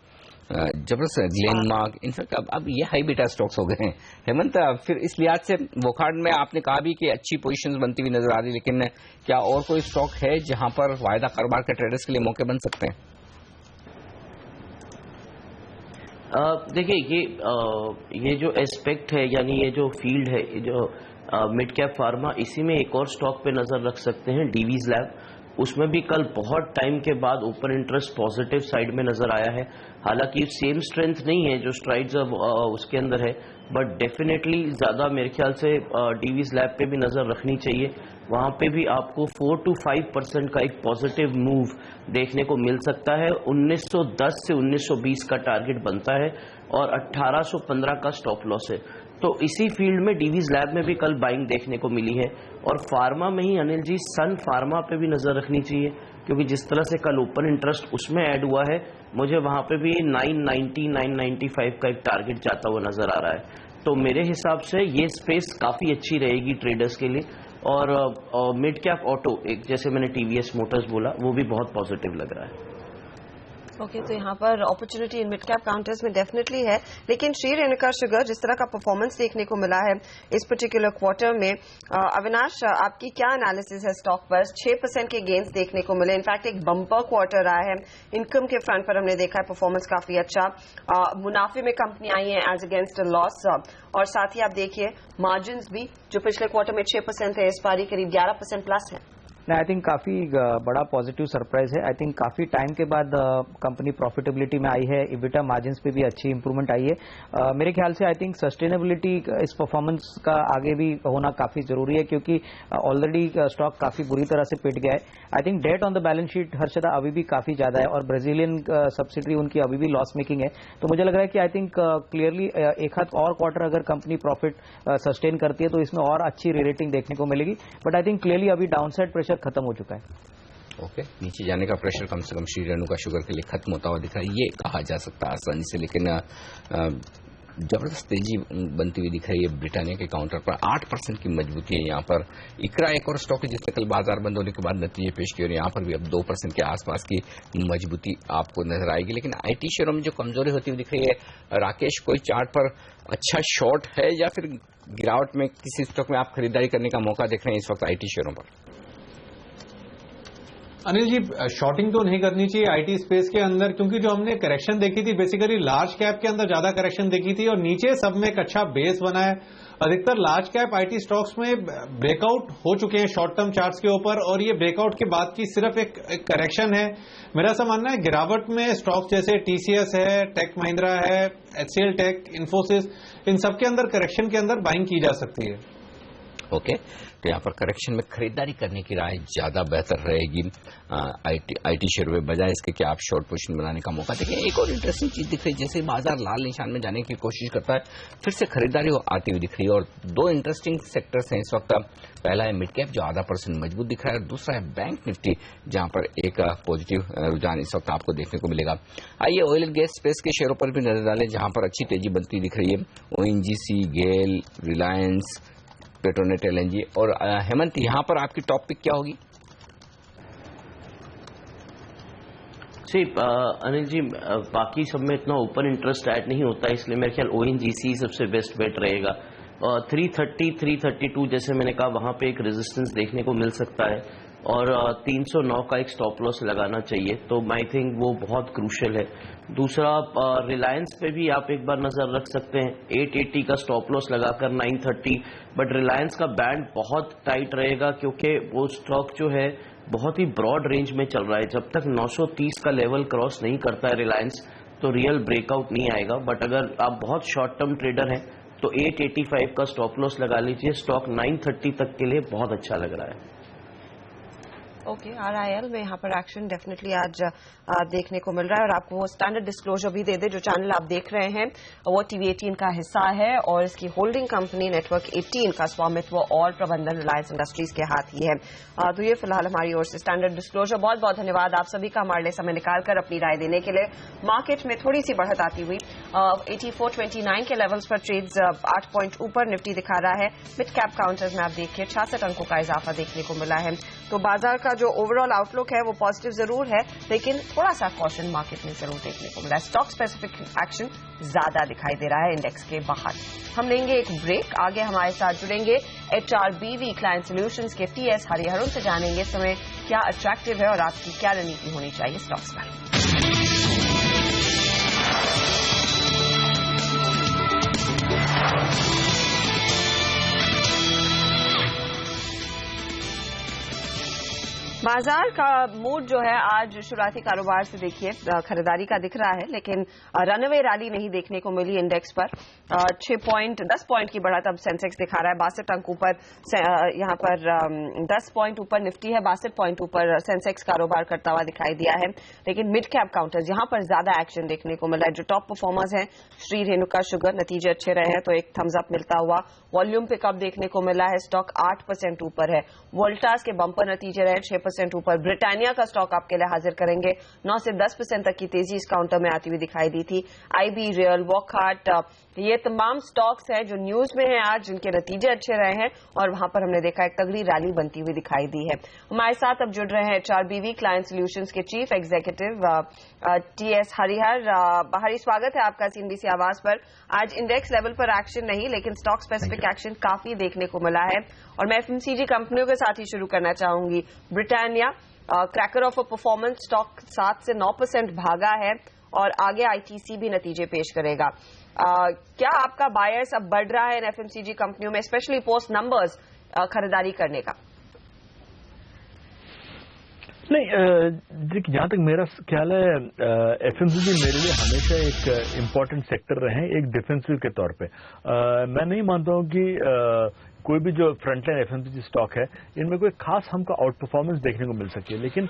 जबरदस्त ग्लेनमार्क, इनफैक्ट अब ये हाई बीटा स्टॉक्स हो गए हैं। हेमंत, फिर इस लिहाज से वोकहार्ट में आपने कहा भी कि अच्छी पोजीशंस बनती हुई नजर आ रही, लेकिन क्या और कोई स्टॉक है जहां पर वायदा कारोबार के ट्रेडर्स के लिए मौके बन सकते हैं? देखिए ये जो एस्पेक्ट है, यानी ये जो फील्ड है, ये जो मिड कैप फार्मा, इसी में एक और स्टॉक पे नजर रख सकते हैं, डीवीज लैब। उसमें भी कल बहुत टाइम के बाद ओपन इंटरेस्ट पॉजिटिव साइड में नजर आया है। हालांकि सेम स्ट्रेंथ नहीं है जो स्ट्राइड्स उसके अंदर है, बट डेफिनेटली ज़्यादा मेरे ख्याल से डीवीज लैब पे भी नज़र रखनी चाहिए। वहाँ पे भी आपको 4 to 5% का एक पॉजिटिव मूव देखने को मिल सकता है। 1910 से 1920 का टारगेट बनता है और 1815 का स्टॉप लॉस है। तो इसी फील्ड में डीवीज लैब में भी कल बाइंग देखने को मिली है। और फार्मा में ही अनिल जी सन फार्मा पे भी नज़र रखनी चाहिए, क्योंकि जिस तरह से कल ओपन इंटरेस्ट उसमें ऐड हुआ है, मुझे वहाँ पे भी 990 995 का एक टारगेट जाता हुआ नज़र आ रहा है। तो मेरे हिसाब से ये स्पेस काफ़ी अच्छी रहेगी ट्रेडर्स के लिए। और मिड कैप ऑटो, एक जैसे मैंने टीवीएस मोटर्स बोला, वो भी बहुत पॉजिटिव लग रहा है। ओके, तो यहाँ पर opportunity in mid cap counters में डेफिनेटली है, लेकिन श्री रेणुका शुगर जिस तरह का परफॉर्मेंस देखने को मिला है इस पर्टिकुलर क्वार्टर में, अविनाश आपकी क्या एनालिसिस है स्टॉक पर? 6% के गेन्स देखने को मिले, इनफैक्ट एक बम्पर क्वार्टर रहा है। इनकम के फ्रंट पर हमने देखा है परफॉर्मेंस काफी अच्छा, मुनाफे में कंपनी आई है एज अगेंस्ट लॉस, और साथ ही आप देखिए मार्जिन भी जो पिछले क्वार्टर में 6% है, इस पारी करीब 11% प्लस है। आई थिंक काफी बड़ा पॉजिटिव सरप्राइज है। आई थिंक काफी टाइम के बाद कंपनी प्रॉफिटेबिलिटी में आई है, इबिटा मार्जिन्स पे भी अच्छी इंप्रूवमेंट आई है। मेरे ख्याल से आई थिंक सस्टेनेबिलिटी इस परफॉर्मेंस का आगे भी होना काफी जरूरी है, क्योंकि ऑलरेडी स्टॉक काफी बुरी तरह से पिट गया है। I think debt on the balance sheet Harshada अभी भी काफी ज्यादा है, और ब्राजीलियन सब्सिडरी उनकी अभी भी लॉस मेकिंग है। तो मुझे लग रहा है कि आई थिंक क्लियरली एक हाथ और क्वार्टर अगर कंपनी प्रॉफिट सस्टेन करती है तो इसमें और अच्छी रेटिंग देखने को मिलेगी। बट आई थिंक क्लियरली अभी डाउनसाइड प्रेशर खत्म हो चुका है। ओके, नीचे जाने का प्रेशर कम से कम श्री रेणुका शुगर के लिए खत्म होता हुआ दिख रहा है, ये कहा जा सकता है आसानी से। लेकिन जबरदस्त तेजी बनती हुई दिख रही है ब्रिटानिया के काउंटर पर, 8% की मजबूती है यहाँ पर। इकरा एक और स्टॉक है जिसने कल बाजार बंद होने के बाद नतीजे पेश किए, और यहाँ पर भी अब 2% के आसपास की मजबूती आपको नजर आएगी। लेकिन आईटी शेयरों में जो कमजोरी होती हुई दिख रही है, राकेश कोई चार्ट पर अच्छा शॉर्ट है या फिर गिरावट में किसी स्टॉक में आप खरीदारी करने का मौका देख रहे हैं इस वक्त आईटी शेयरों पर? अनिल जी, शॉर्टिंग तो नहीं करनी चाहिए आईटी स्पेस के अंदर, क्योंकि जो हमने करेक्शन देखी थी बेसिकली लार्ज कैप के अंदर ज्यादा करेक्शन देखी थी, और नीचे सब में एक अच्छा बेस बना है। अधिकतर लार्ज कैप आईटी स्टॉक्स में ब्रेकआउट हो चुके हैं शॉर्ट टर्म चार्ट्स के ऊपर, और ये ब्रेकआउट के बाद की सिर्फ एक करेक्शन है। मेरा ऐसा मानना है गिरावट में स्टॉक्स जैसे टीसीएस है, टेक महिंद्रा है, एचसीएल टेक, इन्फोसिस, इन सबके अंदर करेक्शन के अंदर बाइंग की जा सकती है। ओके, तो यहाँ पर करेक्शन में खरीदारी करने की राय ज्यादा बेहतर रहेगी आईटी शेयर में, बजाय इसके कि आप शॉर्ट पोजीशन बनाने का मौका देखें। एक और इंटरेस्टिंग चीज दिख रही है, जैसे बाजार लाल निशान में जाने की कोशिश करता है फिर से खरीदारी आती हुई दिख रही है। और दो इंटरेस्टिंग सेक्टर्स हैं इस वक्त, पहला है मिड कैप जो 0.5% मजबूत दिख रहा है, और दूसरा है बैंक निफ्टी जहां पर एक पॉजिटिव रुझान इस वक्त आपको देखने को मिलेगा। आइए ऑयल एंड गैस स्पेस के शेयरों पर भी नजर डालें जहां पर अच्छी तेजी बनती दिख रही है। ओएनजीसी, गेल, रिलायंस, पेट्रोनेट, एलएनजी। और हेमंत, यहां पर आपकी टॉप पिक क्या होगी? जी अनिल जी, बाकी सब में इतना ओपन इंटरेस्ट ऐड नहीं होता, इसलिए मेरे ख्याल ओएनजीसी सबसे बेस्ट बेट रहेगा। 330 332 जैसे मैंने कहा, वहां पे एक रेजिस्टेंस देखने को मिल सकता है, और 309 का एक स्टॉप लॉस लगाना चाहिए, तो आई थिंक वो बहुत क्रूशियल है। दूसरा, रिलायंस पे भी आप एक बार नजर रख सकते हैं, 880 का स्टॉप लॉस लगाकर 930, बट रिलायंस का बैंड बहुत टाइट रहेगा, क्योंकि वो स्टॉक जो है बहुत ही ब्रॉड रेंज में चल रहा है। जब तक 930 का लेवल क्रॉस नहीं करता है रिलायंस, तो रियल ब्रेकआउट नहीं आएगा। बट अगर आप बहुत शॉर्ट टर्म ट्रेडर हैं तो 885 का स्टॉप लॉस लगा लीजिए, स्टॉक 930 तक के लिए बहुत अच्छा लग रहा है। ओके, आरआईएल में यहाँ पर एक्शन डेफिनेटली आज देखने को मिल रहा है, और आपको वो स्टैंडर्ड डिस्क्लोजर भी दे दे। जो चैनल आप देख रहे हैं वो टीवी 18 का हिस्सा है, और इसकी होल्डिंग कंपनी नेटवर्क 18 का स्वामित्व और प्रबंधन रिलायंस इंडस्ट्रीज के हाथ ही है। तो ये फिलहाल हमारी ओर से स्टैंडर्ड डिस्क्लोजर। बहुत बहुत धन्यवाद आप सभी का हमारे लिए समय निकालकर अपनी राय देने के लिए। मार्केट में थोड़ी सी बढ़त आती हुई 8429 के लेवल्स पर ट्रेड्स 8 पॉइंट ऊपर निफ्टी दिखा रहा है। मिड कैप काउंटर्स में आप देखिए 66 अंकों का इजाफा देखने को मिला है। तो बाजार का जो ओवरऑल आउटलुक है वो पॉजिटिव जरूर है, लेकिन थोड़ा सा कॉशन मार्केट में जरूर देखने को मिला है। स्टॉक स्पेसिफिक एक्शन ज्यादा दिखाई दे रहा है इंडेक्स के बाहर। हम लेंगे एक ब्रेक, आगे हमारे साथ जुड़ेंगे HRBV क्लाइंट सॉल्यूशंस के TS हरिहरन से, जानेंगे इस समय क्या अट्रैक्टिव है और आपकी क्या रणनीति होनी चाहिए स्टॉक्स पर। बाजार का मूड जो है आज शुरुआती कारोबार से देखिए खरीदारी का दिख रहा है, लेकिन रनअवे रैली नहीं देखने को मिली इंडेक्स पर। 10 पॉइंट की बढ़त अब सेंसेक्स दिखा रहा है, 62 अंक ऊपर। यहां पर 10 पॉइंट ऊपर निफ्टी है, 62 पॉइंट ऊपर सेंसेक्स कारोबार करता हुआ दिखाई दिया है। लेकिन मिड कैप काउंटर्स यहां पर ज्यादा एक्शन देखने को मिला है। जो टॉप परफॉर्मर्स हैं, श्री रेणुका शुगर, नतीजे अच्छे रहे हैं तो एक थम्स अप मिलता हुआ। वॉल्यूम पिकअप देखने को मिला है, स्टॉक 8% ऊपर है। वोल्टास के बंपर नतीजे रहे 6% ऊपर। ब्रिटानिया का स्टॉक आपके लिए हाजिर करेंगे, 9 से 10% तक की तेजी इस काउंटर में आती हुई दिखाई दी थी। आईबी, रियल, वॉकहार्ट, ये तमाम स्टॉक्स हैं जो न्यूज में हैं आज, जिनके नतीजे अच्छे रहे हैं और वहां पर हमने देखा एक तगड़ी रैली बनती हुई दिखाई दी है। हमारे साथ अब जुड़ रहे हैं HRBV क्लाइंट सॉल्यूशंस के चीफ एग्जीक्यूटिव TS हरिहर। हरी, स्वागत है आपका CNBC आवाज पर। आज इंडेक्स लेवल पर एक्शन नहीं, लेकिन स्टॉक स्पेसिफिक एक्शन काफी देखने को मिला है और मैं FMCG कंपनियों के साथ ही शुरू करना चाहूंगी। Britannia cracker of a performance, stock 7 से 9% भागा है और आगे ITC भी नतीजे पेश करेगा। क्या आपका बायर्स अब बढ़ रहा है इन FMCG कंपनियों में, स्पेशली पोस्ट नंबर्स, खरीदारी करने का? नहीं, जहां तक मेरा ख्याल है FMCG मेरे लिए हमेशा एक इम्पोर्टेंट सेक्टर रहे, एक डिफेंसिव के तौर पे। मैं नहीं मानता हूं कि कोई भी जो फ्रंटलाइन FMCG स्टॉक है इनमें कोई खास हमको आउट परफॉर्मेंस देखने को मिल सकती है, लेकिन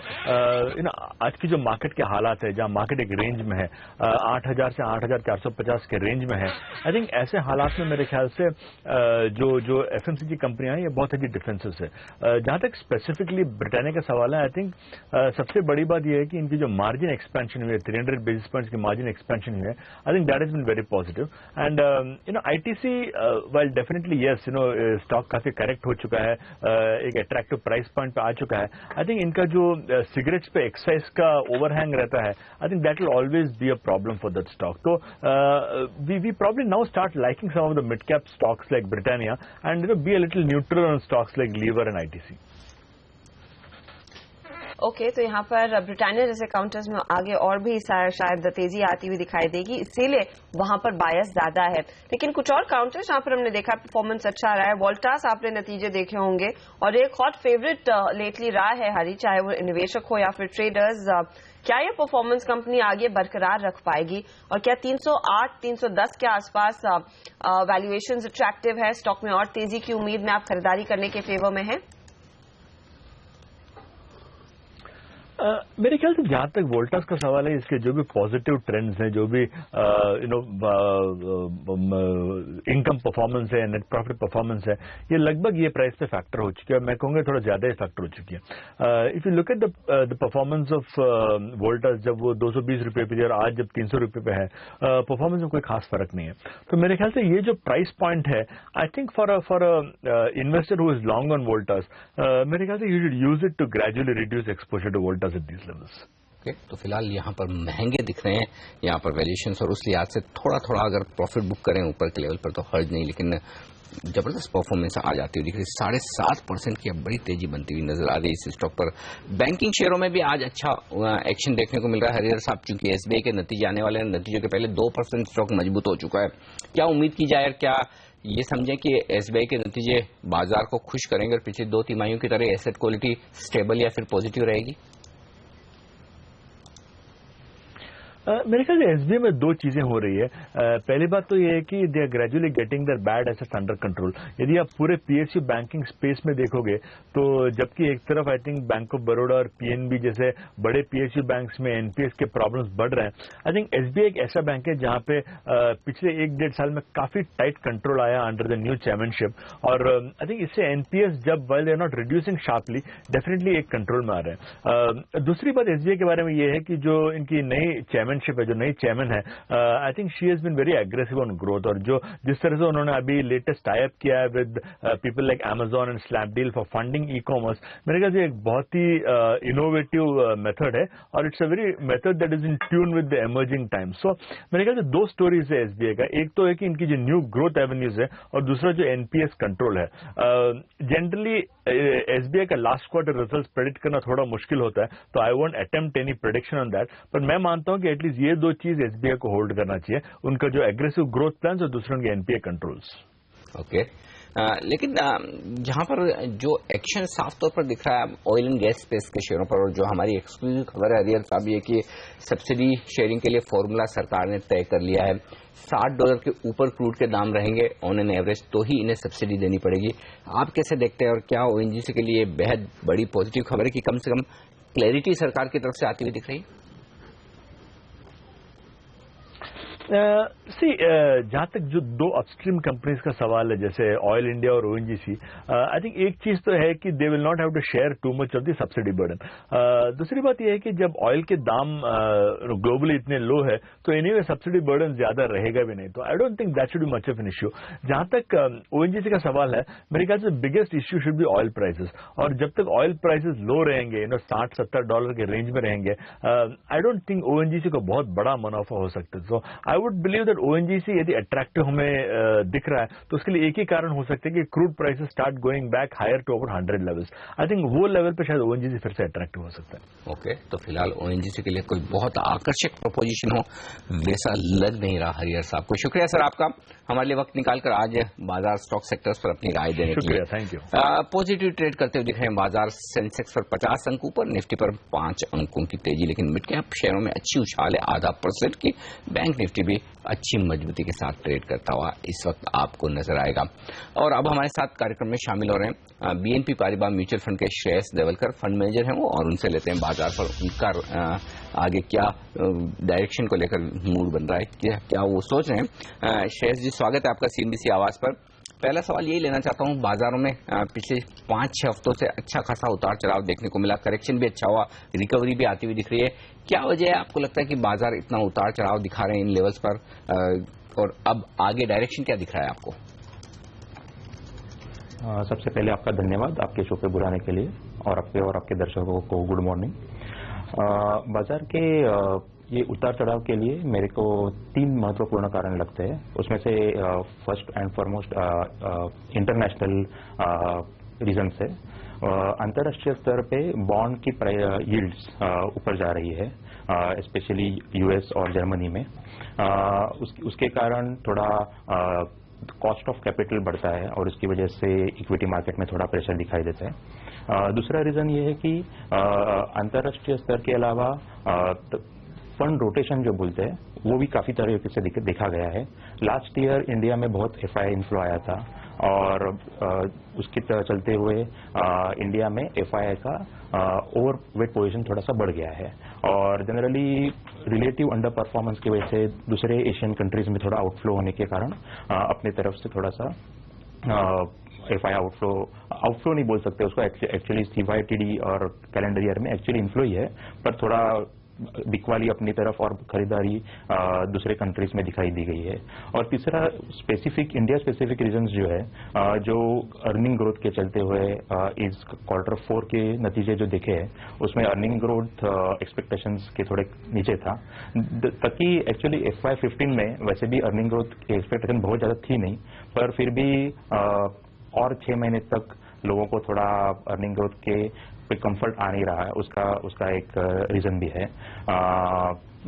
आज की जो मार्केट के हालात है, जहां मार्केट एक रेंज में है 8,000 से 8,450 के रेंज में है, आई थिंक ऐसे हालात में मेरे ख्याल से जो FMCG कंपनियां हैं ये बहुत अच्छी डिफेंसिव है। जहां तक स्पेसिफिकली ब्रिटानिया का सवाल है, आई थिंक सबसे बड़ी बात यह है कि इनकी जो मार्जिन एक्सपेंशन हुई है, 300 बेसिस पॉइंट्स की मार्जिन एक्सपेंशन हुई है, I think that is been very positive. And ITC well definitely yes, stock काफी करेक्ट हो चुका है, एक अट्रैक्टिव प्राइस पॉइंट पे आ चुका है। आई थिंक इनका जो सिगरेट्स पे एक्साइज का ओवरहैंग रहता है, I think that will always be a problem for that stock. तो we probably now start liking some of the mid cap stocks like Britannia and be a little neutral on stocks like Lever and ITC। Okay, तो यहाँ पर Britannia जैसे counters में आगे और भी शायद तेजी आती हुई दिखाई देगी, इसीलिए वहां पर बायस ज्यादा है। लेकिन कुछ और काउंटर्स जहां पर हमने देखा परफॉर्मेंस अच्छा रहा है। वोल्टास आपने नतीजे देखे होंगे और एक हॉट फेवरेट लेटली रहा है हरी, चाहे वो निवेशक हो या फिर ट्रेडर्स। क्या ये परफॉर्मेंस कंपनी आगे बरकरार रख पाएगी और क्या 308, 310 के आसपास वैल्यूएशंस अट्रैक्टिव है? स्टॉक में और तेजी की उम्मीद में आप खरीदारी करने के फेवर में हैं? मेरे ख्याल से जहां तक वोल्टास का सवाल है, इसके जो भी पॉजिटिव ट्रेंड्स हैं, जो भी इनकम परफॉर्मेंस है, नेट प्रॉफिट परफॉर्मेंस है, ये लगभग ये प्राइस पे फैक्टर हो चुकी है। मैं कहूंगा थोड़ा ज्यादा ही फैक्टर हो चुकी है। If you look at the performance of Voltas, जब वो 220 रुपए पे और आज जब 300 रुपए पे है, परफॉर्मेंस में कोई खास फर्क नहीं है। तो मेरे ख्याल से ये जो प्राइस पॉइंट है, I think for investor who is long on Voltas, मेरे ख्याल से you should use it to gradually reduce exposure to Voltas at these levels. Okay, तो फिलहाल यहाँ पर महंगे दिख रहे हैं यहाँ पर वैल्यूएशंस, और उस लिहाज से थोड़ा थोड़ा अगर प्रॉफिट बुक करें ऊपर के लेवल पर तो हर्ज नहीं, लेकिन जबरदस्त परफॉर्मेंस आ जाती हुई दिख रही है। 7.5% की अब बड़ी तेजी बनती हुई नजर आ रही है इस स्टॉक पर। बैंकिंग शेयरों में भी आज अच्छा एक्शन देखने को मिल रहा है हरिहर साहब, चूंकि SBI के नतीजे आने वाले हैं, नतीजों के पहले 2% स्टॉक मजबूत हो चुका है। क्या उम्मीद की जाए और क्या ये समझें कि SBI के नतीजे बाजार को खुश करेंगे और पिछले 2 तिमाहियों की तरह एसेट क्वालिटी स्टेबल या फिर पॉजिटिव रहेगी? मेरे ख्याल से SBI में 2 चीजें हो रही है। पहली बात तो ये है कि they are gradually getting their bad assets under control. यदि आप पूरे PSU बैंकिंग स्पेस में देखोगे तो जबकि एक तरफ I think bank of Baroda और PNB जैसे बड़े PSU बैंक्स में NPS के प्रॉब्लम्स बढ़ रहे हैं, आई थिंक SBI एक ऐसा बैंक है जहां पे पिछले 1-1.5 साल में काफी टाइट कंट्रोल आया अंडर द न्यू चेयरमैनशिप, और आई थिंक इससे NPS जब while they are not reducing sharply, definitely एक कंट्रोल में आ रहे हैं। दूसरी बात SBI के बारे में ये है कि जो इनकी नई चेयरमैनशिप है, जो नई चेयरमैन है, I think she has been very aggressive on growth, और जो जिस तरह से उन्होंने अभी लेटेस्ट टाई अप किया है with people like Amazon and Snapdeal for funding e-commerce, मेरे ख्याल से एक बहुत ही इनोवेटिव मेथड है और it's a very method that is in tune with the emerging times. So मेरे ख्याल से 2 स्टोरीज है SBI का, एक तो है कि इनकी जो न्यू ग्रोथ एवेन्यूज है और दूसरा जो NPS कंट्रोल है। जनरली SBI का लास्ट क्वार्टर रिजल्ट प्रेडिक्ट करना थोड़ा मुश्किल होता है, तो I won't attempt any prediction on that, पर मैं मानता हूं कि एटलीस्ट ये 2 चीज SBI को होल्ड करना चाहिए, उनका जो एग्रेसिव ग्रोथ प्लान और दूसरा उनके NPA कंट्रोल्स। ओके, लेकिन जहां पर जो एक्शन साफ तौर पर दिख रहा है ऑयल एंड गैस स्पेस के शेयरों पर, और जो हमारी एक्सक्लूसिव खबर है हरियर साहब ये कि सब्सिडी शेयरिंग के लिए फॉर्मूला सरकार ने तय कर लिया है। $60 के ऊपर क्रूड के दाम रहेंगे ऑन एन एवरेज तो ही इन्हें सब्सिडी देनी पड़ेगी। आप कैसे देखते हैं, और क्या ओएनजीसी के लिए बेहद बड़ी पॉजिटिव खबर है कि कम से कम क्लैरिटी सरकार की तरफ से आती हुई दिख रही है? जहां तक जो दो अपस्ट्रीम कंपनीज का सवाल है जैसे ऑयल इंडिया और ओएनजीसी, आई थिंक एक चीज तो है कि they will not have to share too much of the subsidy burden. दूसरी बात यह है कि जब ऑयल के दाम ग्लोबली इतने लो है तो एनीवे सब्सिडी बर्डन ज्यादा रहेगा भी नहीं, तो I don't think that should be much of an issue. जहां तक ओएनजीसी का सवाल है, मेरे ख्याल से biggest issue should be oil prices, और जब तक ऑयल प्राइसेस लो रहेंगे, $60-70 के रेंज में रहेंगे, आई डोंट थिंक ओएनजीसी को बहुत बड़ा मुनाफा हो सकता है। So I would believe that ONGC यदि अट्रैक्टिव हमें दिख रहा है तो उसके लिए एक ही कारण हो सकता है कि crude prices start going back higher to over 100 levels. I think वो लेवल पे शायद ओएनजीसी फिर से अट्रैक्टिव हो सकता है। ओके, तो फिलहाल ओएनजीसी के लिए कोई बहुत आकर्षक प्रपोजिशन हो वैसा लग नहीं रहा। हरियर साहब को शुक्रिया सर आपका हमारे लिए वक्त निकालकर आज बाजार स्टॉक सेक्टर्स पर अपनी राय देने के लिए। Thank you. पॉजिटिव ट्रेड करते हुए दिख रहे हैं बाजार। सेंसेक्स पर 50 अंक ऊपर, निफ्टी पर 5 अंकों की तेजी, लेकिन मिड कैप शेयरों में अच्छी उछाल है 0.5% की। बैंक निफ्टी भी अच्छी मजबूती के साथ ट्रेड करता हुआ इस वक्त आपको नजर आएगा। और अब हमारे साथ कार्यक्रम में शामिल हो रहे हैं बीएनपी पारिबा म्यूचुअल फंड के श्रेयस देवलकर, फंड मैनेजर हैं वो, और उनसे लेते हैं बाजार पर उनका आगे क्या डायरेक्शन को लेकर मूड बन रहा है, क्या वो सोच रहे हैं। श्रेयस जी स्वागत है आपका सीएनबीसी आवाज पर। पहला सवाल यही लेना चाहता हूं, बाजारों में पिछले 5-6 हफ्तों से अच्छा खासा उतार चढ़ाव देखने को मिला, करेक्शन भी अच्छा हुआ, रिकवरी भी आती हुई दिख रही है। क्या वजह है, आपको लगता है कि बाजार इतना उतार चढ़ाव दिखा रहे हैं इन लेवल्स पर, और अब आगे डायरेक्शन क्या दिख रहा है आपको? सबसे पहले आपका धन्यवाद आपके शो पे बुलाने के लिए, और आपके दर्शकों को गुड मॉर्निंग। बाजार के ये उतार चढ़ाव के लिए मेरे को 3 महत्वपूर्ण कारण लगते हैं। उसमें से first and foremost international reason है। अंतर्राष्ट्रीय स्तर पे बॉन्ड की यील्ड्स ऊपर जा रही है, स्पेशली यूएस और जर्मनी में। उसके कारण थोड़ा कॉस्ट ऑफ कैपिटल बढ़ता है और उसकी वजह से इक्विटी मार्केट में थोड़ा प्रेशर दिखाई देता है। दूसरा रीजन ये है कि अंतर्राष्ट्रीय स्तर के अलावा फंड रोटेशन जो बोलते हैं वो भी काफी तरीके से देखा गया है। लास्ट ईयर इंडिया में बहुत एफआई इन्फ्लो आया था, और उसके चलते हुए इंडिया में एफआई का ओवर वेट पोजीशन थोड़ा सा बढ़ गया है, और जनरली रिलेटिव अंडर परफॉर्मेंस की वजह से दूसरे एशियन कंट्रीज में थोड़ा आउटफ्लो होने के कारण अपने तरफ से थोड़ा सा एफआई आउटफ्लो नहीं बोल सकते उसको, एक्चुअली सीवाईटीडी और कैलेंडर ईयर में एक्चुअली इन्फ्लो ही है, पर थोड़ा बिकवाली अपनी तरफ और खरीदारी दूसरे कंट्रीज में दिखाई दी गई है। और तीसरा इंडिया स्पेसिफिक रीजंस जो है, जो अर्निंग ग्रोथ के चलते हुए इस Q4 के नतीजे जो दिखे हैं उसमें अर्निंग ग्रोथ एक्सपेक्टेशंस के थोड़े नीचे था, ताकि एक्चुअली FY15 में वैसे भी अर्निंग ग्रोथ की एक्सपेक्टेशन बहुत ज्यादा थी नहीं, पर फिर भी और 6 महीने तक लोगों को थोड़ा अर्निंग ग्रोथ के कोई कंफर्ट आ नहीं रहा है, उसका एक रीजन भी है।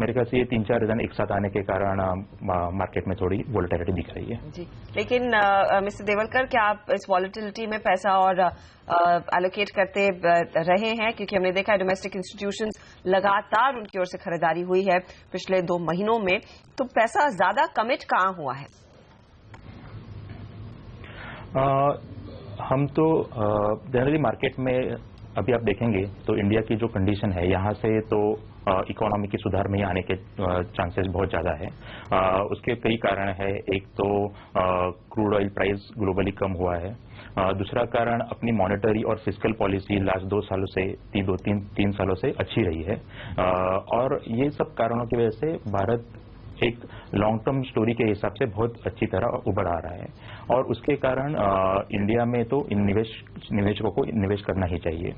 मेरे ख्याल से ये 3-4 रीजन एक साथ आने के कारण मार्केट में थोड़ी वोलेटिलिटी दिख रही है जी। लेकिन मिस्टर देवलकर, क्या आप इस वॉलेटिलिटी में पैसा और एलोकेट करते रहे हैं? क्योंकि हमने देखा है डोमेस्टिक इंस्टीट्यूशंस लगातार उनकी ओर से खरीदारी हुई है पिछले 2 महीनों में, तो पैसा ज्यादा कमिट कहाँ हुआ है? हम तो जनरली मार्केट में अभी आप देखेंगे तो इंडिया की जो कंडीशन है, यहाँ से तो इकोनॉमी की सुधार में आने के चांसेस बहुत ज्यादा है। उसके कई कारण है। एक तो क्रूड ऑयल प्राइस ग्लोबली कम हुआ है, दूसरा कारण अपनी मॉनेटरी और फिस्कल पॉलिसी लास्ट 2 सालों से 3 सालों से अच्छी रही है, और ये सब कारणों की वजह से भारत एक लॉन्ग टर्म स्टोरी के हिसाब से बहुत अच्छी तरह उभर आ रहा है, और उसके कारण इंडिया में तो निवेशकों को निवेश करना ही चाहिए।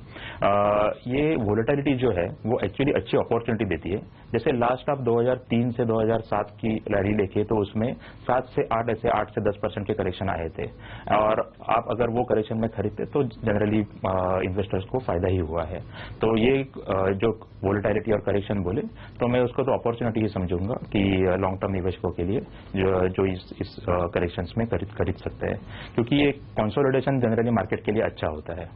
ये वोलेटिलिटी जो है वो एक्चुअली अच्छी अपॉर्चुनिटी देती है। जैसे लास्ट आप 2003 से 2007 की लैरी देखे तो उसमें 7 से 8 ऐसे 8 से 10% के करेक्शन आए थे, और आप अगर वो करेक्शन में खरीदते तो जनरली इन्वेस्टर्स को फायदा ही हुआ है। तो ये जो वोलेटिलिटी और करेक्शन बोले तो मैं उसको तो अपॉर्चुनिटी ही समझूंगा कि लॉन्ग टर्म निवेशकों के लिए जो इस करेक्शंस में खरीद सकते हैं, क्योंकि ये कंसोलिडेशन जनरली मार्केट के लिए अच्छा होता है।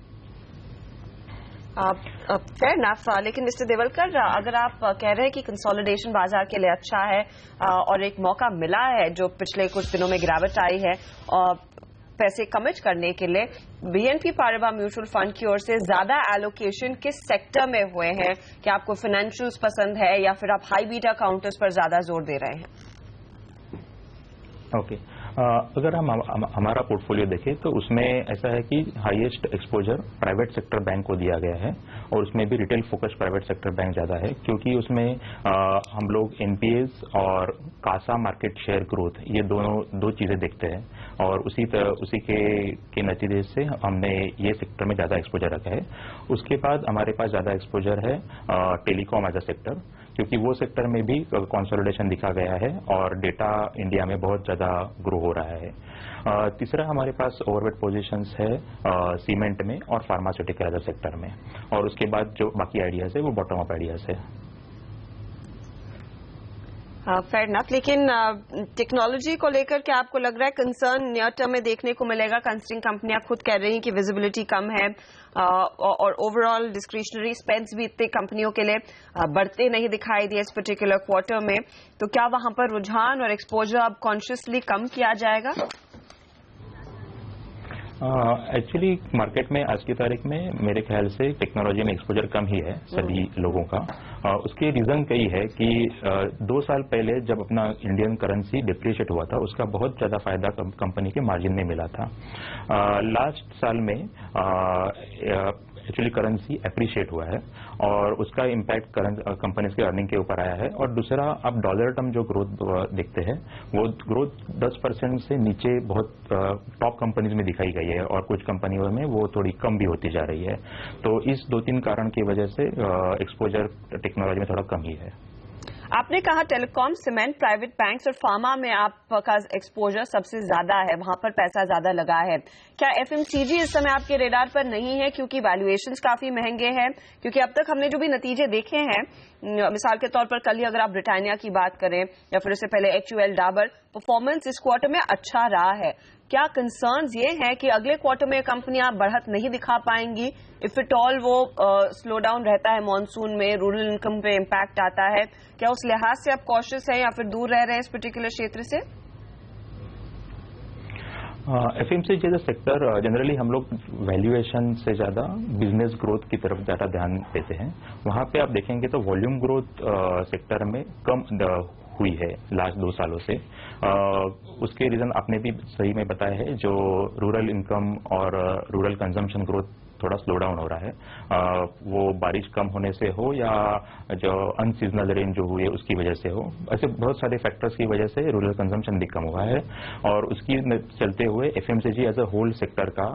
फेयर इनफ, लेकिन मिस्टर देवलकर, अगर आप कह रहे हैं कि कंसोलिडेशन बाजार के लिए अच्छा है और एक मौका मिला है जो पिछले कुछ दिनों में गिरावट आई है पैसे कमिट करने के लिए, BNP पारिबा म्यूचुअल फंड की ओर से ज्यादा एलोकेशन किस सेक्टर में हुए हैं? क्या आपको फाइनेंशियल्स पसंद है या फिर आप हाई बीटा काउंटर्स पर ज्यादा जोर दे रहे हैं? ओके, अगर हम हमारा पोर्टफोलियो देखें तो उसमें ऐसा है कि highest exposure private sector bank को दिया गया है, और उसमें भी retail focus private sector bank ज्यादा है, क्योंकि उसमें हम लोग NPAs और कासा मार्केट शेयर ग्रोथ ये दो चीजें देखते हैं, और उसी के नतीजे से हमने ये सेक्टर में ज्यादा एक्सपोजर रखा है। उसके बाद हमारे पास ज्यादा एक्सपोजर है टेलीकॉम एज अ सेक्टर, क्योंकि वो सेक्टर में भी कंसोलिडेशन दिखा गया है और डेटा इंडिया में बहुत ज्यादा ग्रो हो रहा है। तीसरा हमारे पास ओवरवेट पोजीशंस है सीमेंट में और फार्मास्यूटिकल एज अ सेक्टर में, और उसके बाद जो बाकी आइडियाज है वो बॉटम अप आइडियाज है। फेयर इनफ, लेकिन टेक्नोलॉजी को लेकर क्या आपको लग रहा है कंसर्न नियर टर्म में देखने को मिलेगा? कंसिडरिंग कंपनियां खुद कह रही हैं कि विजिबिलिटी कम है और ओवरऑल डिस्क्रिशनरी स्पेंड्स भी इतने कंपनियों के लिए बढ़ते नहीं दिखाई दिए इस पर्टिकुलर क्वार्टर में, तो क्या वहां पर रुझान और एक्सपोजर अब कॉन्शियसली कम किया जाएगा? एक्चुअली मार्केट में आज की तारीख में मेरे ख्याल से टेक्नोलॉजी में एक्सपोजर कम ही है सभी लोगों का। उसके रीजन कई है कि 2 साल पहले जब अपना इंडियन करेंसी डिप्रिशिएट हुआ था उसका बहुत ज्यादा फायदा कंपनी के मार्जिन में मिला था। लास्ट साल में एक्चुअली करेंसी एप्रिशिएट हुआ है और उसका इम्पैक्ट कंपनीज के अर्निंग के ऊपर आया है। और दूसरा, आप डॉलर टर्म जो ग्रोथ देखते हैं वो ग्रोथ 10% से नीचे बहुत टॉप कंपनीज में दिखाई गई है, और कुछ कंपनियों में वो थोड़ी कम भी होती जा रही है। तो इस 2-3 कारण की वजह से एक्सपोजर टेक्नोलॉजी में थोड़ा कम ही है। आपने कहा टेलीकॉम, सीमेंट, प्राइवेट बैंक्स और फार्मा में आपका एक्सपोजर सबसे ज्यादा है, वहां पर पैसा ज्यादा लगा है। क्या FMCG इस समय आपके रेडार पर नहीं है क्योंकि वैल्यूएशंस काफी महंगे हैं? क्योंकि अब तक हमने जो भी नतीजे देखे हैं, मिसाल के तौर पर कल ही अगर आप ब्रिटानिया की बात करें या फिर उससे पहले HUL, डाबर, परफॉर्मेंस इस क्वार्टर में अच्छा रहा है। क्या कंसर्न्स ये है कि अगले क्वार्टर में कंपनियां बढ़त नहीं दिखा पाएंगी? इफ इट ऑल वो स्लो डाउन रहता है मॉनसून में, रूरल इनकम पे इम्पैक्ट आता है, क्या उस लिहाज से आप कॉशियस हैं या फिर दूर रह रहे हैं इस पर्टिकुलर क्षेत्र से? FMCG जैसा सेक्टर जनरली हम लोग वैल्यूएशन से ज्यादा बिजनेस ग्रोथ की तरफ ज्यादा ध्यान देते हैं। वहां पे आप देखेंगे तो वॉल्यूम ग्रोथ सेक्टर में कम हुई है लास्ट 2 सालों से। उसके रीजन आपने भी सही में बताया है, जो रूरल इनकम और रूरल कंजम्पशन ग्रोथ थोड़ा स्लो डाउन हो रहा है। वो बारिश कम होने से हो या जो अनसीजनल रेन जो हुई है उसकी वजह से हो, ऐसे बहुत सारे फैक्टर्स की वजह से रूरल कंजम्पशन भी कम हुआ है, और उसकी चलते हुए FMCG as a whole sector का